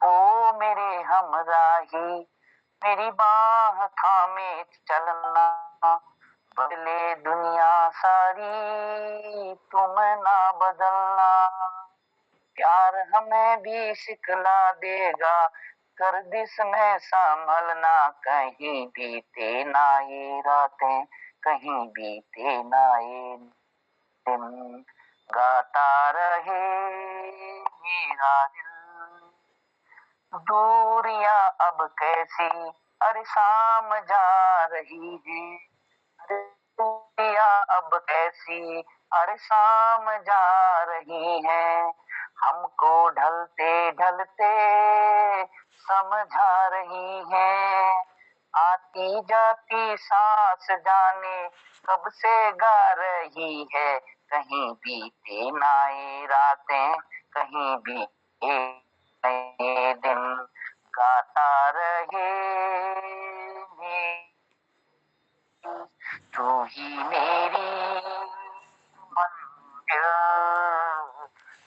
ओ मेरे हमराही मेरी बाह थामे चलना बदले दुनिया सारी तुम ना बदलना प्यार हमें भी सिखला देगा गर्दिश में संभलना कहीं बीते ना ये रातें कहीं बीते ना ये दिन गाता रहे मेरा दिल दूरियां अब कैसी अरे शाम जा रही है दूरियां अब कैसी अरे शाम जा रही है हमको ढलते ढलते समझा रही है आती जाती सांस जाने कब से गा रही है कहीं बीते ना ये रातें कहीं बीते दिन गाता आ रहे तू ही मेरी मंजिल,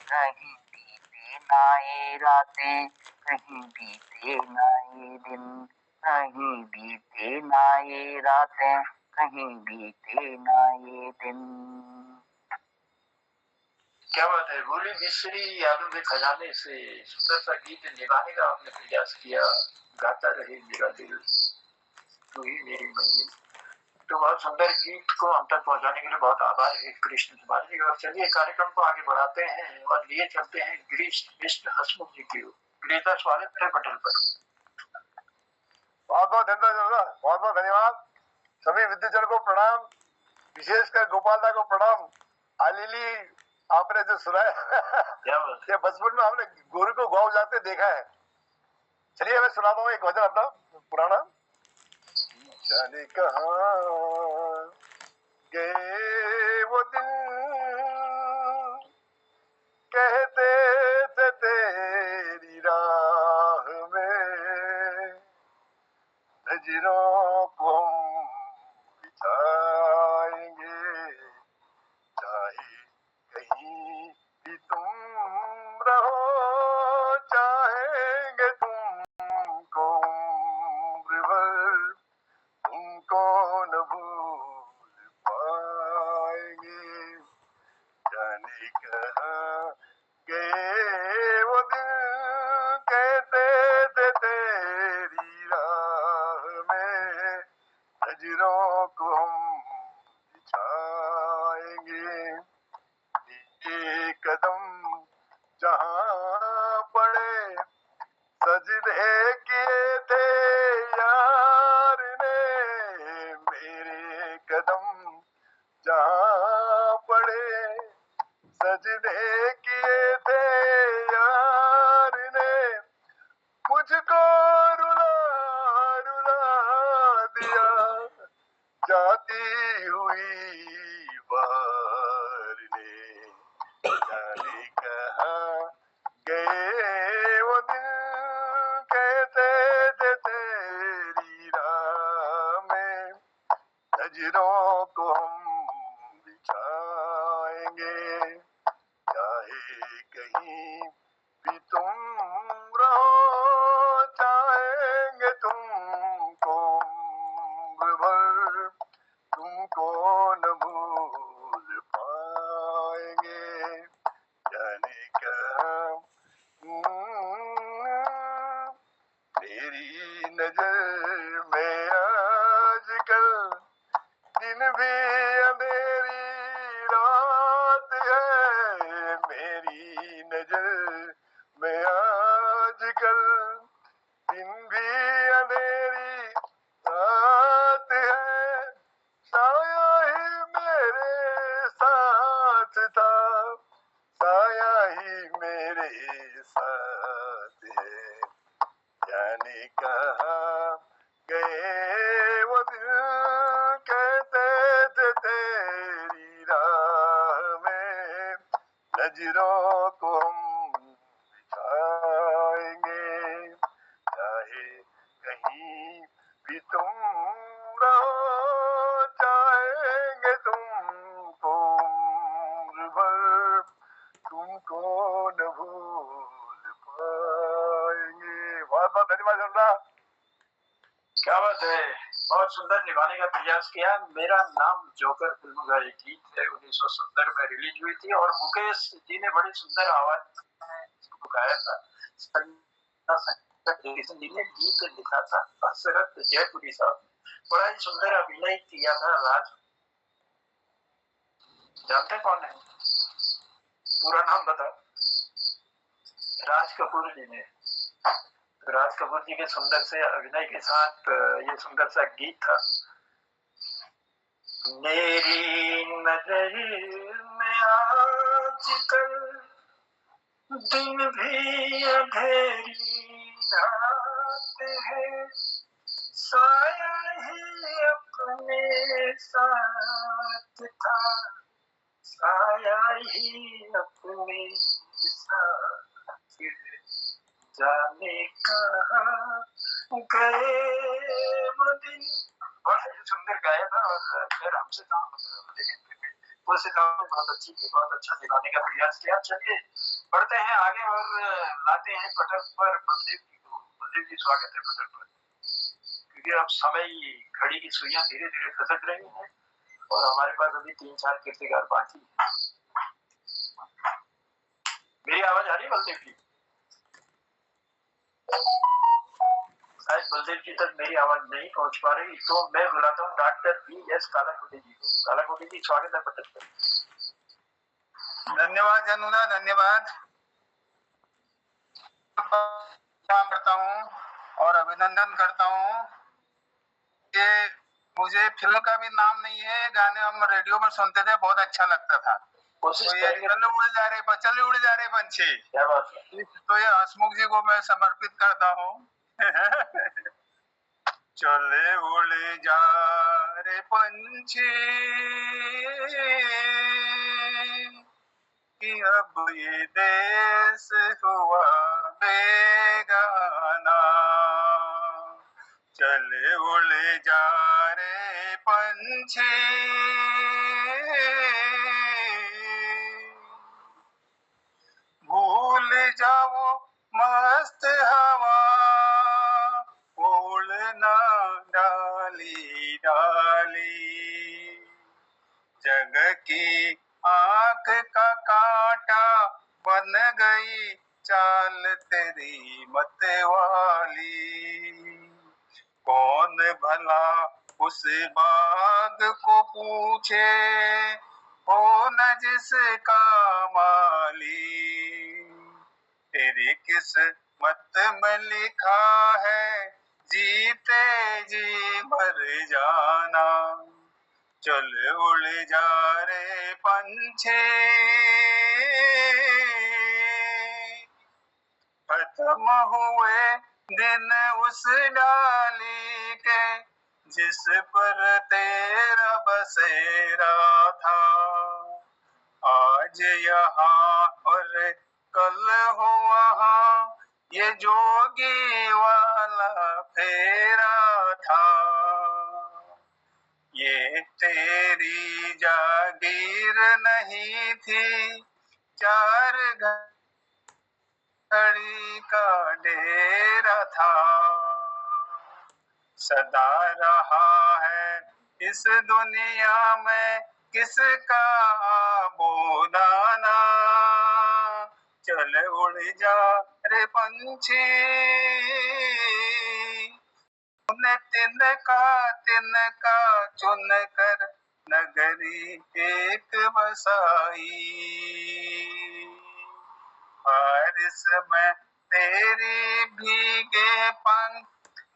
कहीं बीते ना ये रातें, कहीं बीते ना ये दिन, कहीं बीते ना ये रातें, कहीं बीते ना ये दिन। क्या बात है, भूली बिसरी यादों के खजाने से सुंदर सा गीत निभाने का आपने प्रयास किया। गाता रहे मेरा दिल, तू ही मेरी मंजिल। तो बहुत सुंदर गीत को हम तक पहुंचाने के लिए बहुत आभार है कृष्ण कुमार जी। और चलिए कार्यक्रम को आगे बढ़ाते हैं और लिए चलते हैं गिरीश मिश्र हसमुख जी की ओर। गिरीश का स्वागत है पटल पर। बहुत बहुत धन्यवाद, बहुत बहुत धन्यवाद। सभी विद्याजन को प्रणाम, विशेषकर गोपालदा को प्रणाम। आलीली आपने जो सुनाया ये बचपन में हमने गोरू को गाँव जाते देखा है। चलिए मैं सुनाता हूँ एक भजन अपना पुराना। जाने कहाँ गए वो दिन, कहते थे तेरी राह में नजरों को हम बिछाएंगे, चाहे कहीं भी तुम रहो, चाहेंगे तुमको उम्र भर, तुमको न भूल पाएंगे। जाने कहाँ गए वो दिन, कहते थे तेरी राह में नजरों को हम बिछाएंगे। एक कदम जहाँ पड़े सजदे किए थे यार ने, मेरे कदम जहाँ पड़े सजदे किए थे यार ने, मुझको रुला रुला दिया जाती हुई बार ने। जाने कहाँ गए वो दिन, कहते थे तेरी राह में नजरों को हम बिछाएंगे, चाहे कहीं भी तुम रहो, चाहेंगे तुमको उम्र भर, तुमको न भूल पाएंगे। जाने कहाँ मेरी नजर में आजकल दिन भी अंधेरी रात है, मेरी नजर में आजकल दिन भी अंधेरी रात है, साया ही मेरे साथ था, साया ही मेरे साथ है। जाने कहाँ गए वो दिन, कहते थे तेरी राह में नजरों को हम बिछाएंगे, चाहे कहीं भी तुम रहो, चाहेंगे तुमको उम्र भर, तुमको न भूल पाएंगे। बहुत बहुत धन्यवाद जनता। क्या बात है, बहुत सुंदर निभाने का प्रयास किया। मेरा नाम जोकर फिल्म का एक गीत है, 1970 में रिलीज हुई थी और मुकेश जी ने बड़ी सुंदर आवाज में गाया था। जी ने गीत लिखा था, हसरत जयपुरी साहब ने बड़ा ही सुंदर अभिनय किया था। राज जानते कौन है, पूरा नाम बताओ। राज कपूर जी ने, राज कपूर जी के सुंदर से अभिनय के साथ ये सुंदर सा गीत था। मेरी नजर में आजकल दिन भी अंधेरी रात है, साया ही अपने साथ था, साया ही अपने साथ है। जाने कहाँ गए वो दिन, बड़ा ही सुंदर गाया था। और फिर हमसे काम होता, लेकिन फिर भी कोशिश बहुत अच्छी की, बहुत अच्छा दिखाने का प्रयास किया। चलिए बढ़ते हैं आगे और लाते हैं पटल पर बलदेव जी को। बलदेव जी स्वागत है पटल पर, क्योंकि अब समय घड़ी की सुइयां धीरे धीरे खसक रही हैं और हमारे पास अभी 3-4 कीर्तिकार बाकी है। मेरी आवाज आ रही है बलदेव जी? शायद बलदेव जी तक मेरी आवाज नहीं पहुंच पा रही, तो मैं बुलाता हूँ डॉक्टर BS कालाकोटी जी को। कालाकोटी जी स्वागत है पटल पर। धन्यवाद अनुरा, धन्यवाद करता हूँ और अभिनंदन करता हूँ कि मुझे फिल्म का भी नाम नहीं है, गाने हम रेडियो में सुनते थे, बहुत अच्छा लगता था। तो ये चल उड़ जा रहे पंछी, क्या बात है। तो ये हसमुख जी को मैं समर्पित करता हूँ। चले उड़ जा रे पंछी कि अब ये देश हुआ बेगाना, चले उड़ जा रे पंछी भूल जाओ मस्त हवा, उड़ना डाली डाली, जग की आंख का कांटा बन गई चाल तेरी मत वाली। कौन भला उस बाग को पूछे, हो न जिसका माली, तेरी किस्मत में लिखा है जीते जी मर जाना, चल उड़ जा रे पंछी खत्म हुए दिन उस डाली के जिस पर तेरा बसेरा था, आज यहाँ और कल हो वहाँ ये जोगी वाला फेरा था, ये तेरी जागीर नहीं थी, 4 घड़ी का डेरा था, सदा रहा है इस दुनिया में किसका बोलाना, चल उड़ जा रे पंछी तिनका चुन कर नगरी एक बसाई, बारिश में तेरी भीगे पंख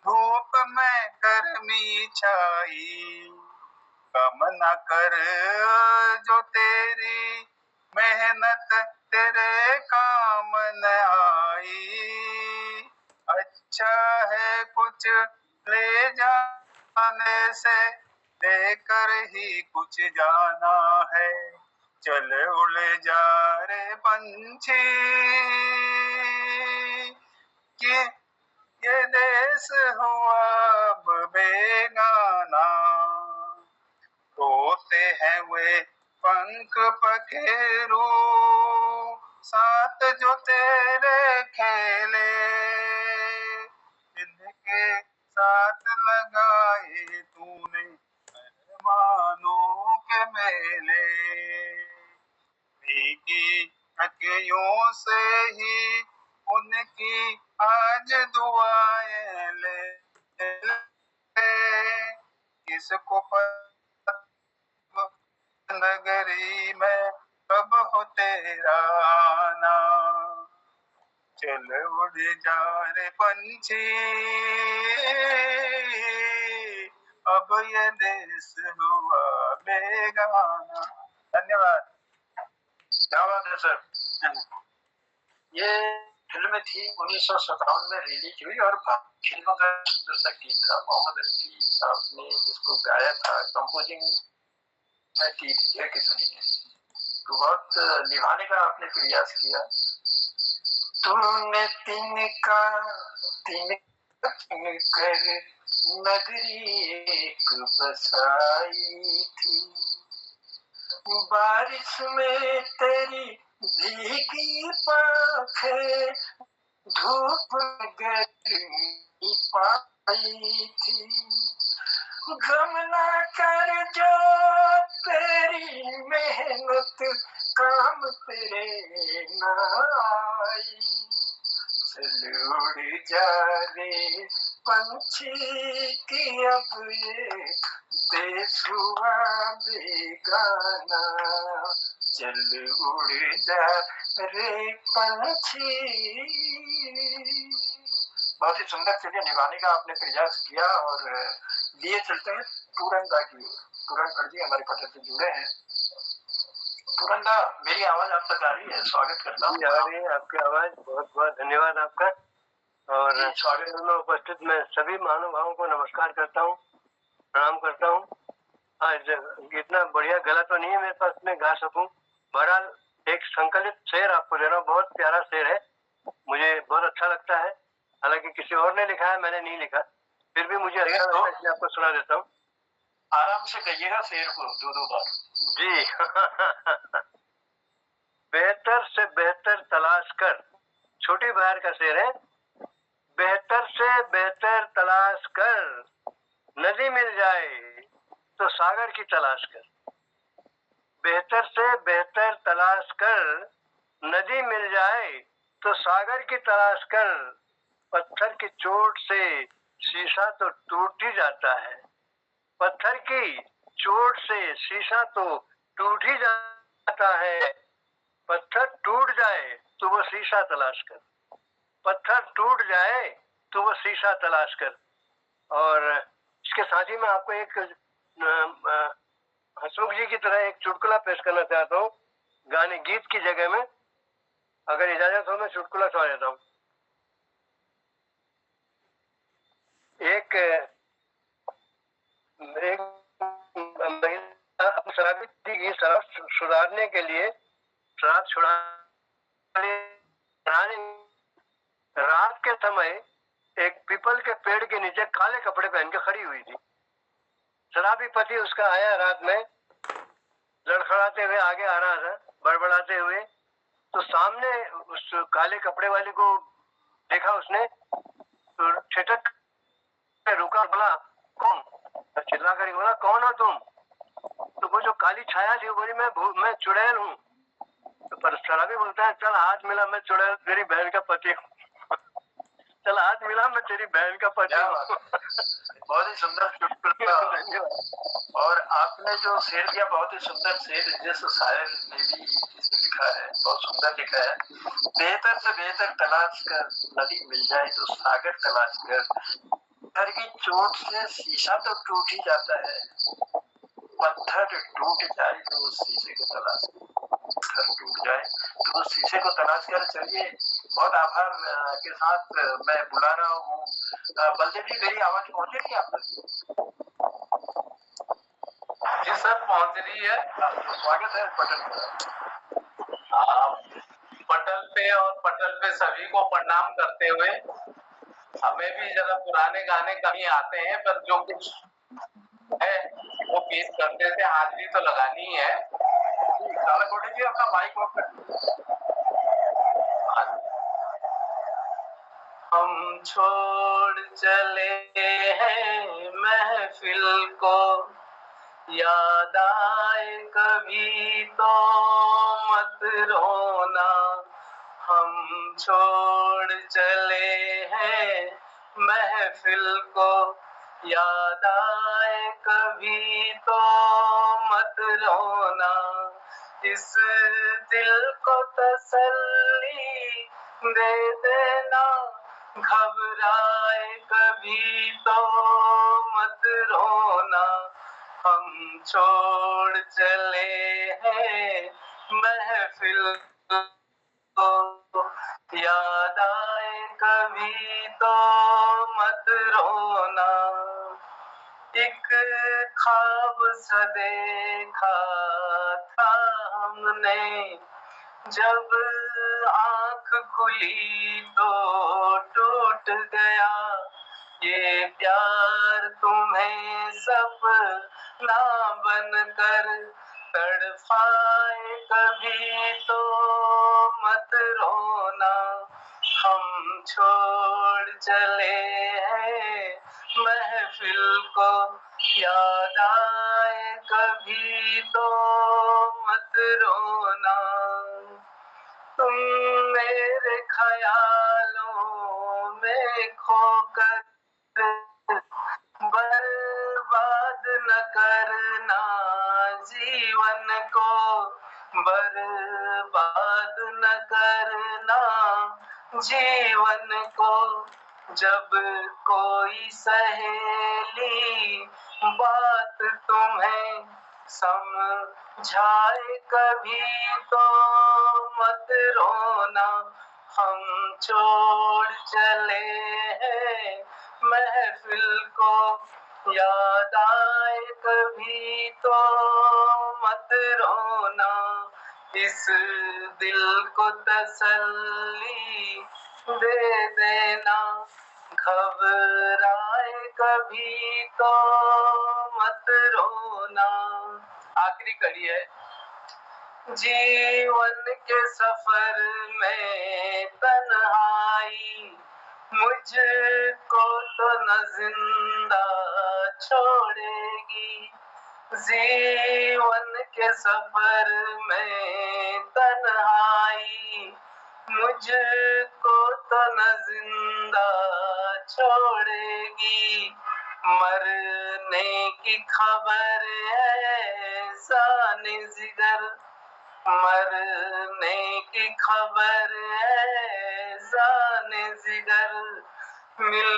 धूप में गर्मी छाई, कम न कर जो तेरी मेहनत तेरे काम न आई, अच्छा है कुछ ले जाने से लेकर ही कुछ जाना है, चल उड़ जा रे पंछी कि ये देश हुआ अब बेगाना, रोते हैं वे पंख पखेरू साथ जो तेरे खेले, जिनके साथ लगाए तूने मेहमानों के मेले, भीगी अखियों से ही उनकी आज दुआएं ले, किसको नगरी में कब हो तेरा आना, चल उड़ जा रे पंछी अब ये देश हुआ बेगाना। धन्यवाद। क्या बात है सर। ये फिल्म थी 1957 में रिलीज हुई और फिल्म का सुंदर सा गीत था, मोहम्मद रफी साहब ने इसको गाया था, कंपोजिंग में की थी जय किशोरी ने, तो बहुत निभाने का आपने प्रयास किया। तूने तिनका कर नगरी एक बसाई थी, बारिश में तेरी भीगी पाखे धूप गर्मी पाई थी, गम ना कर जो तेरी मेहनत काम तेरे ना आई, चल उड़ जा रे पंछी की अब ये देश हुआ बेगाना, चल उड़ जा रे पंछी। बहुत ही सुंदर चलिए निभाने का आपने प्रयास किया और लिए चलते हैं पूरनदा की। पूरन भट्ट जी हमारे पटल से जुड़े हैं। पूरनदा, मेरी आवाज आप तक आ रही है? स्वागत करता हूँ। आ रही है आपकी आवाज, बहुत बहुत धन्यवाद आपका। और स्वागत में उपस्थित मैं सभी महानुभावों को नमस्कार करता हूँ, प्रणाम करता हूँ। आज इतना बढ़िया गला तो नहीं है मेरे पास में गा सकूं, बहरहाल एक संकलित शेर आपको दे रहा हूँ। बहुत प्यारा शेर है, मुझे बहुत अच्छा लगता है। हालांकि किसी और ने लिखा है, मैंने नहीं लिखा, फिर भी मुझे अच्छा लगता है इसलिए आपको सुना देता हूँ। आराम से कहिएगा शेर को दो बार जी। बेहतर से बेहतर तलाश कर, छोटी बहर का शेर है। बेहतर से बेहतर तलाश कर, नदी मिल जाए तो सागर की तलाश कर। बेहतर से बेहतर तलाश कर, नदी मिल जाए तो सागर की तलाश कर। पत्थर की चोट से शीशा तो टूट ही जाता है, पत्थर की चोट से शीशा तो टूट ही जाता है। पत्थर टूट जाए तो वो शीशा तलाश कर, पत्थर टूट जाए तो वो शीशा तलाश कर। और इसके साथ ही मैं आपको एक हसमुख जी की तरह एक चुटकुला पेश करना चाहता हूँ, गाने गीत की जगह में। अगर इजाजत हो मैं चुटकुला सुना देता हूँ। एक महिला अपनी शराबी की शराब सुधारने के लिए, शराब छुड़ाने रात के समय एक पीपल के पेड़ के नीचे काले कपड़े पहन के खड़ी हुई थी। शराबी पति उसका आया रात में, लड़खड़ाते हुए आगे आ रहा था, बड़बड़ाते हुए। तो सामने उस काले कपड़े वाली को देखा उसने, तो छिटक रुका, बोला कौन? चिल्ला कर बोला कौन हो तुम? तो वो जो काली छाया थी बोली मैं चुड़ैल हूँ। तो पर शराबी बोलता है चल हाथ मिला, मैं चुड़ैल तेरी बहन का पति हूँ। चल हाथ मिला, मैं तेरी बहन का पति हूँ। बहुत ही सुंदर चुटकुला। और आपने जो शेर दिया बहुत ही सुंदर शेर, जिस शायर ने भी इसे लिखा है बहुत सुंदर लिखा है। बेहतर से बेहतर तलाश कर, नदी मिल जाए तो सागर तलाश कर। पत्थर की चोट से शीशा तो टूट ही जाता है, पत्थर टूट जाए तो शीशे को तलाश कर। पत्थर टूट जाए तो शीशे को तलाश कर। चलिए, बहुत आभार के साथ मैं बुला रहा हूँ बलदेव जी। मेरी आवाज पहुंच रही है आप तक? जी सर, पहुंच रही है। स्वागत है पटल पर। आप पटल पे सभी को प्रणाम करते हुए, हमें भी जरा पुराने गाने कहीं आते हैं, पर जो कुछ है वो पेश करते थे, हाजिरी तो लगानी है। काला कोटी जी अपना माइक ऑफ कर। हम छोड़ चले हैं महफिल को, याद आए कभी तो मत रोना। हम छोड़ चले हैं महफिल को, याद आए कभी तो मत रोना। इस दिल को तसल्ली दे देना, घबराए कभी तो मत रोना। हम छोड़ चले हैं महफिल को, याद आए कभी तो मत रोना। एक ख्वाब सा देखा था हमने, जब आँख खुली तो टूट गया। ये प्यार तुम्हें सपना बनकर तड़पाए कभी तो मत रोना, हम छोड़ चले हैं महफिल को, याद आए कभी तो मत रोना। तुम मेरे ख्यालों में खोकर बर्बाद न करना जीवन को, बर्बाद न करना जीवन को। जब कोई सहेली बात तुम्हें समझाए कभी तो मत रोना, हम छोड़ चले हैं महफिल को, याद आए कभी तो मत रोना। इस दिल को तसल्ली दे देना, घबराए कभी तो मत रोना। आखिरी कड़ी है। जीवन के सफर में तन्हाई मुझको तो न जिंदा छोड़ेगी, जीवन के सफर में तन्हाई मुझको तो न जिंदा छोड़ेगी। मरने की खबर है जाने जिगर, मरने की खबर है जाने जिगर, मिल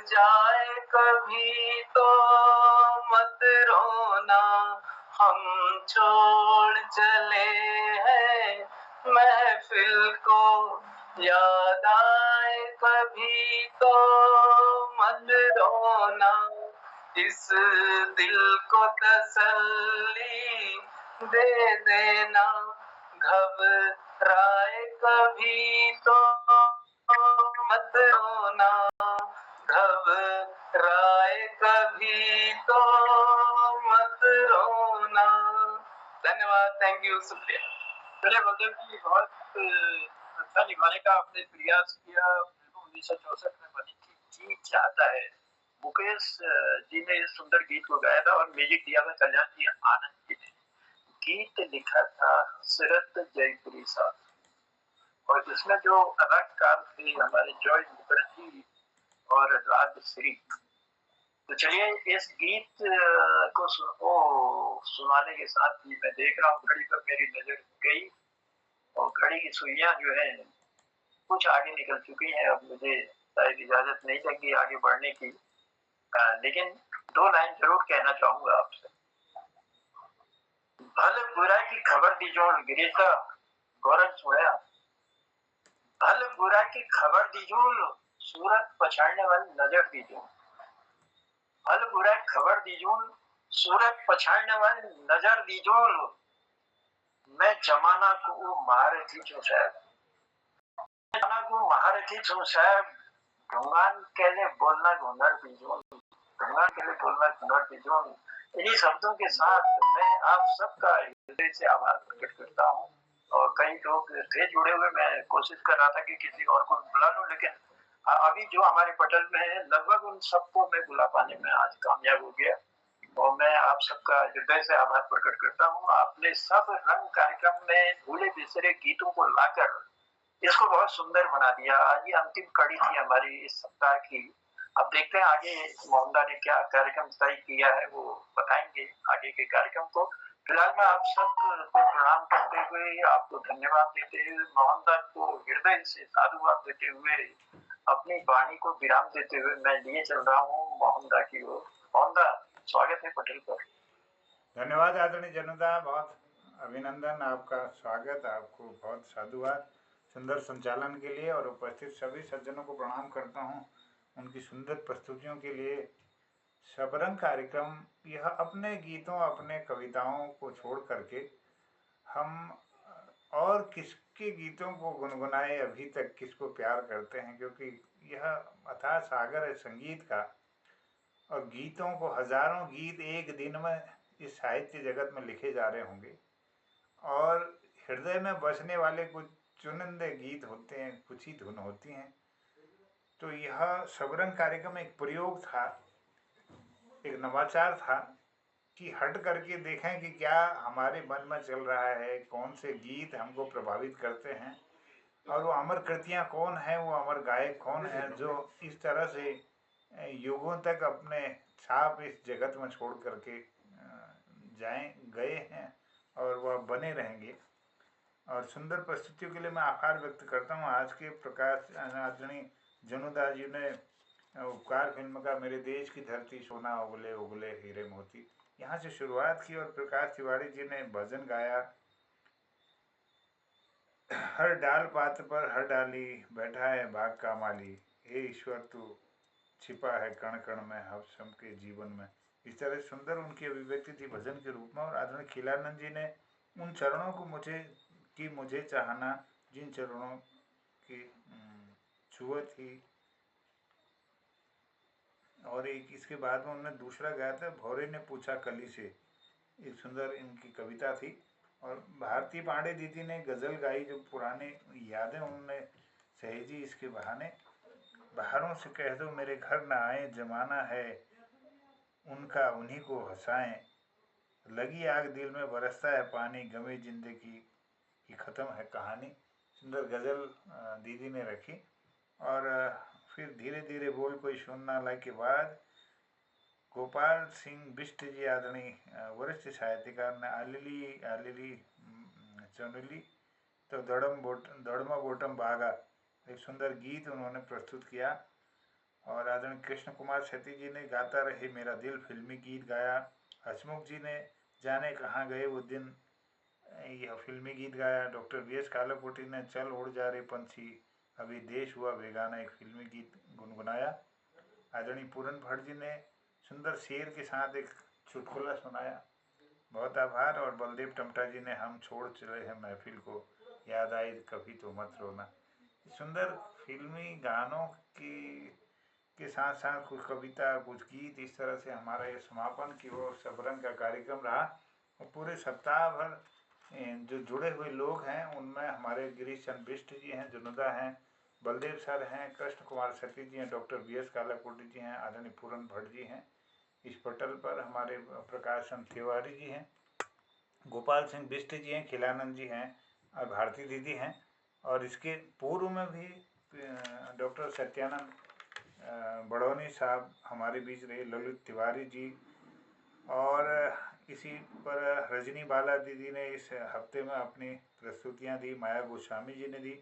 जाए कभी तो मत रोना, हम छोड़ चले हैं महफिल को, याद आए कभी तो मत रोना। इस दिल को तसल्ली दे देना, घबराए कभी तो मत रोना, घबराए कभी तो मत रोना। धन्यवाद, थैंक यू, शुक्रिया। चलिए बलदेव जी, बहुत अच्छा निभाने का आपने प्रयास किया। 1964 में बनी थी जी चाहता है। मुकेश जी ने इस सुंदर गीत को गाया था और म्यूजिक दिया था कल्याण जी आनंद जी ने। गीत लिखा था शरत जयपुरी साहब, और इसमें जो अदाकार थे हमारे जॉय मुखर्जी और राजश्री। तो चलिए इस गीत को सुनाने के साथ ही मैं देख रहा हूँ घड़ी पर मेरी नजर गई, और घड़ी की सुइयां जो है कुछ आगे निकल चुकी हैं। अब मुझे शायद इजाजत नहीं देंगी आगे बढ़ने की, लेकिन 2 लाइन जरूर कहना चाहूंगा आपसे। भल बुरा की खबर दी जो गिरीता गौरव सोया, भल बुरा की खबर दी जो सूरत पछाड़ने वाली नजर दी जो, भल बुरा की खबर दी जो सूरत पछाड़ने वाली नजर दी जो, मैं जमाना को महारथी छू साहब, जमाना को महारथी छू साहब, ढूंगान के लिए बोलना हुनर दीजो, ढूंगान के लिए बोलना हुनर दीजो। इन्हीं शब्दों के साथ मैं आप सबका हृदय से आभार प्रकट करता हूँ। और कई लोग थे जुड़े हुए, मैं कोशिश कर रहा था कि किसी और को बुला लूं, लेकिन अभी जो हमारे पटल में है लगभग उन सबको मैं बुला पाने में आज कामयाब हो गया। और मैं आप सबका हृदय से आभार प्रकट करता हूँ। आपने सब रंग कार्यक्रम में भूले बिसरे गीतों को लाकर इसको बहुत सुंदर बना दिया। आज ये अंतिम कड़ी थी हमारी इस सप्ताह की। अब देखते हैं आगे मोहनदा ने क्या कार्यक्रम तय किया है, वो बताएंगे आगे के कार्यक्रम को। फिलहाल मैं आप सबको प्रणाम करते हुए, आपको धन्यवाद देते हुए, मोहनदा को हृदय से साधुवाद देते हुए, अपनी वाणी को विराम देते हुए मैं लिए चल रहा हूँ मोहनदा की ओर। मोहनदा, स्वागत है पटेल पर। धन्यवाद आदरणीय जनुदा, बहुत अभिनंदन, आपका स्वागत, आपको बहुत साधुवाद सुंदर संचालन के लिए, और उपस्थित सभी सज्जनों को प्रणाम करता हूँ उनकी सुंदर प्रस्तुतियों के लिए। सबरंग कार्यक्रम यह अपने गीतों अपने कविताओं को छोड़ करके हम और किसके गीतों को गुनगुनाए, अभी तक किसको प्यार करते हैं, क्योंकि यह अथाह सागर है संगीत का, और गीतों को हजारों गीत एक दिन में इस साहित्य जगत में लिखे जा रहे होंगे, और हृदय में बसने वाले कुछ चुनिंदे गीत होते हैं, कुछ ही धुन होती हैं। तो यह सबरंग कार्यक्रम एक प्रयोग था, एक नवाचार था कि हट करके देखें कि क्या हमारे मन में चल रहा है, कौन से गीत हमको प्रभावित करते हैं, और वो अमर कृतियाँ कौन है, वो अमर गायक कौन है जो इस तरह से युगों तक अपने छाप इस जगत में छोड़ करके गए हैं और वह बने रहेंगे। और सुंदर प्रस्तुतियों के लिए मैं आभार व्यक्त करता हूँ। आज के प्रकाश आदरणीय जनुदा जी ने उपकार फिल्म का मेरे देश की धरती सोना उगले उगले हीरे मोती, यहाँ से शुरुआत की, और प्रकाश तिवारी जी ने भजन गाया, हर डाल पात पर हर डाली बैठा है बाग का माली, हे ईश्वर तू छिपा है कण कण में हम सबके जीवन में। इस तरह सुंदर उनकी अभिव्यक्ति थी भजन के रूप में। और आदरणीय खिलानंद जी ने उन चरणों को मुझे चाहना, जिन चरणों की छुआ थी। और एक इसके बाद में उन्होंने दूसरा गाया था, भौरे ने पूछा कली से, एक सुंदर इनकी कविता थी। और भारती पांडे दीदी ने गज़ल गाई, जो पुराने यादें उन्होंने सहेजी इसके बहाने। बाहरों से कह दो मेरे घर ना आए, जमाना है उनका उन्हीं को हंसाएं, लगी आग दिल में बरसता है पानी, गमे जिंदगी की ख़त्म है कहानी। सुंदर गज़ल दीदी ने रखी। और फिर धीरे धीरे बोल कोई सुनना लाई के बाद गोपाल सिंह बिष्ट जी आदरणीय वरिष्ठ साहित्यकार ने आलिली आलिली चनुली तो दड़मा बोटम बागा, एक सुंदर गीत उन्होंने प्रस्तुत किया। और आदरणीय कृष्ण कुमार शेट्टी जी ने गाता रहे मेरा दिल फिल्मी गीत गाया। हसमुख जी ने जाने कहाँ गए वो दिन, यह फिल्मी गीत गाया। Doctor VS. कालाकोटी ने चल उड़ जा रे पंछी अभी देश हुआ बेगाना, एक फिल्मी गीत गुनगुनाया। आदरणीय पूरन भट्ट जी ने सुंदर शेर के साथ एक चुटकुला सुनाया, बहुत आभार। और बलदेव टमटा जी ने हम छोड़ चले हैं महफिल को, याद आई कभी तो मत रोना। सुंदर फिल्मी गानों के साथ साथ कुछ कविता, कुछ गीत, इस तरह से हमारा ये समापन की ओर सबरंग का कार्यक्रम रहा। और पूरे सप्ताह भर जो जुड़े हुए लोग हैं उनमें हमारे गिरीश चंद्र बिष्ट जी हैं, जुनुदा हैं, बलदेव सर हैं, कृष्ण कुमार शेट्टी जी हैं, डॉक्टर वी.एस. कालाकोटी जी हैं, आदरणीय पूरन भट्ट जी हैं। इस पटल पर हमारे प्रकाश चंद्र तिवारी जी हैं, गोपाल सिंह बिष्ट जी हैं, खिलानंद जी हैं और भारती दीदी हैं। और इसके पूर्व में भी डॉक्टर सत्यानंद बड़ौनी साहब हमारे बीच रहे, ललित तिवारी जी, और इसी पर रजनी बाला दीदी ने इस हफ्ते में अपनी प्रस्तुतियां दी, माया गोस्वामी जी ने दी।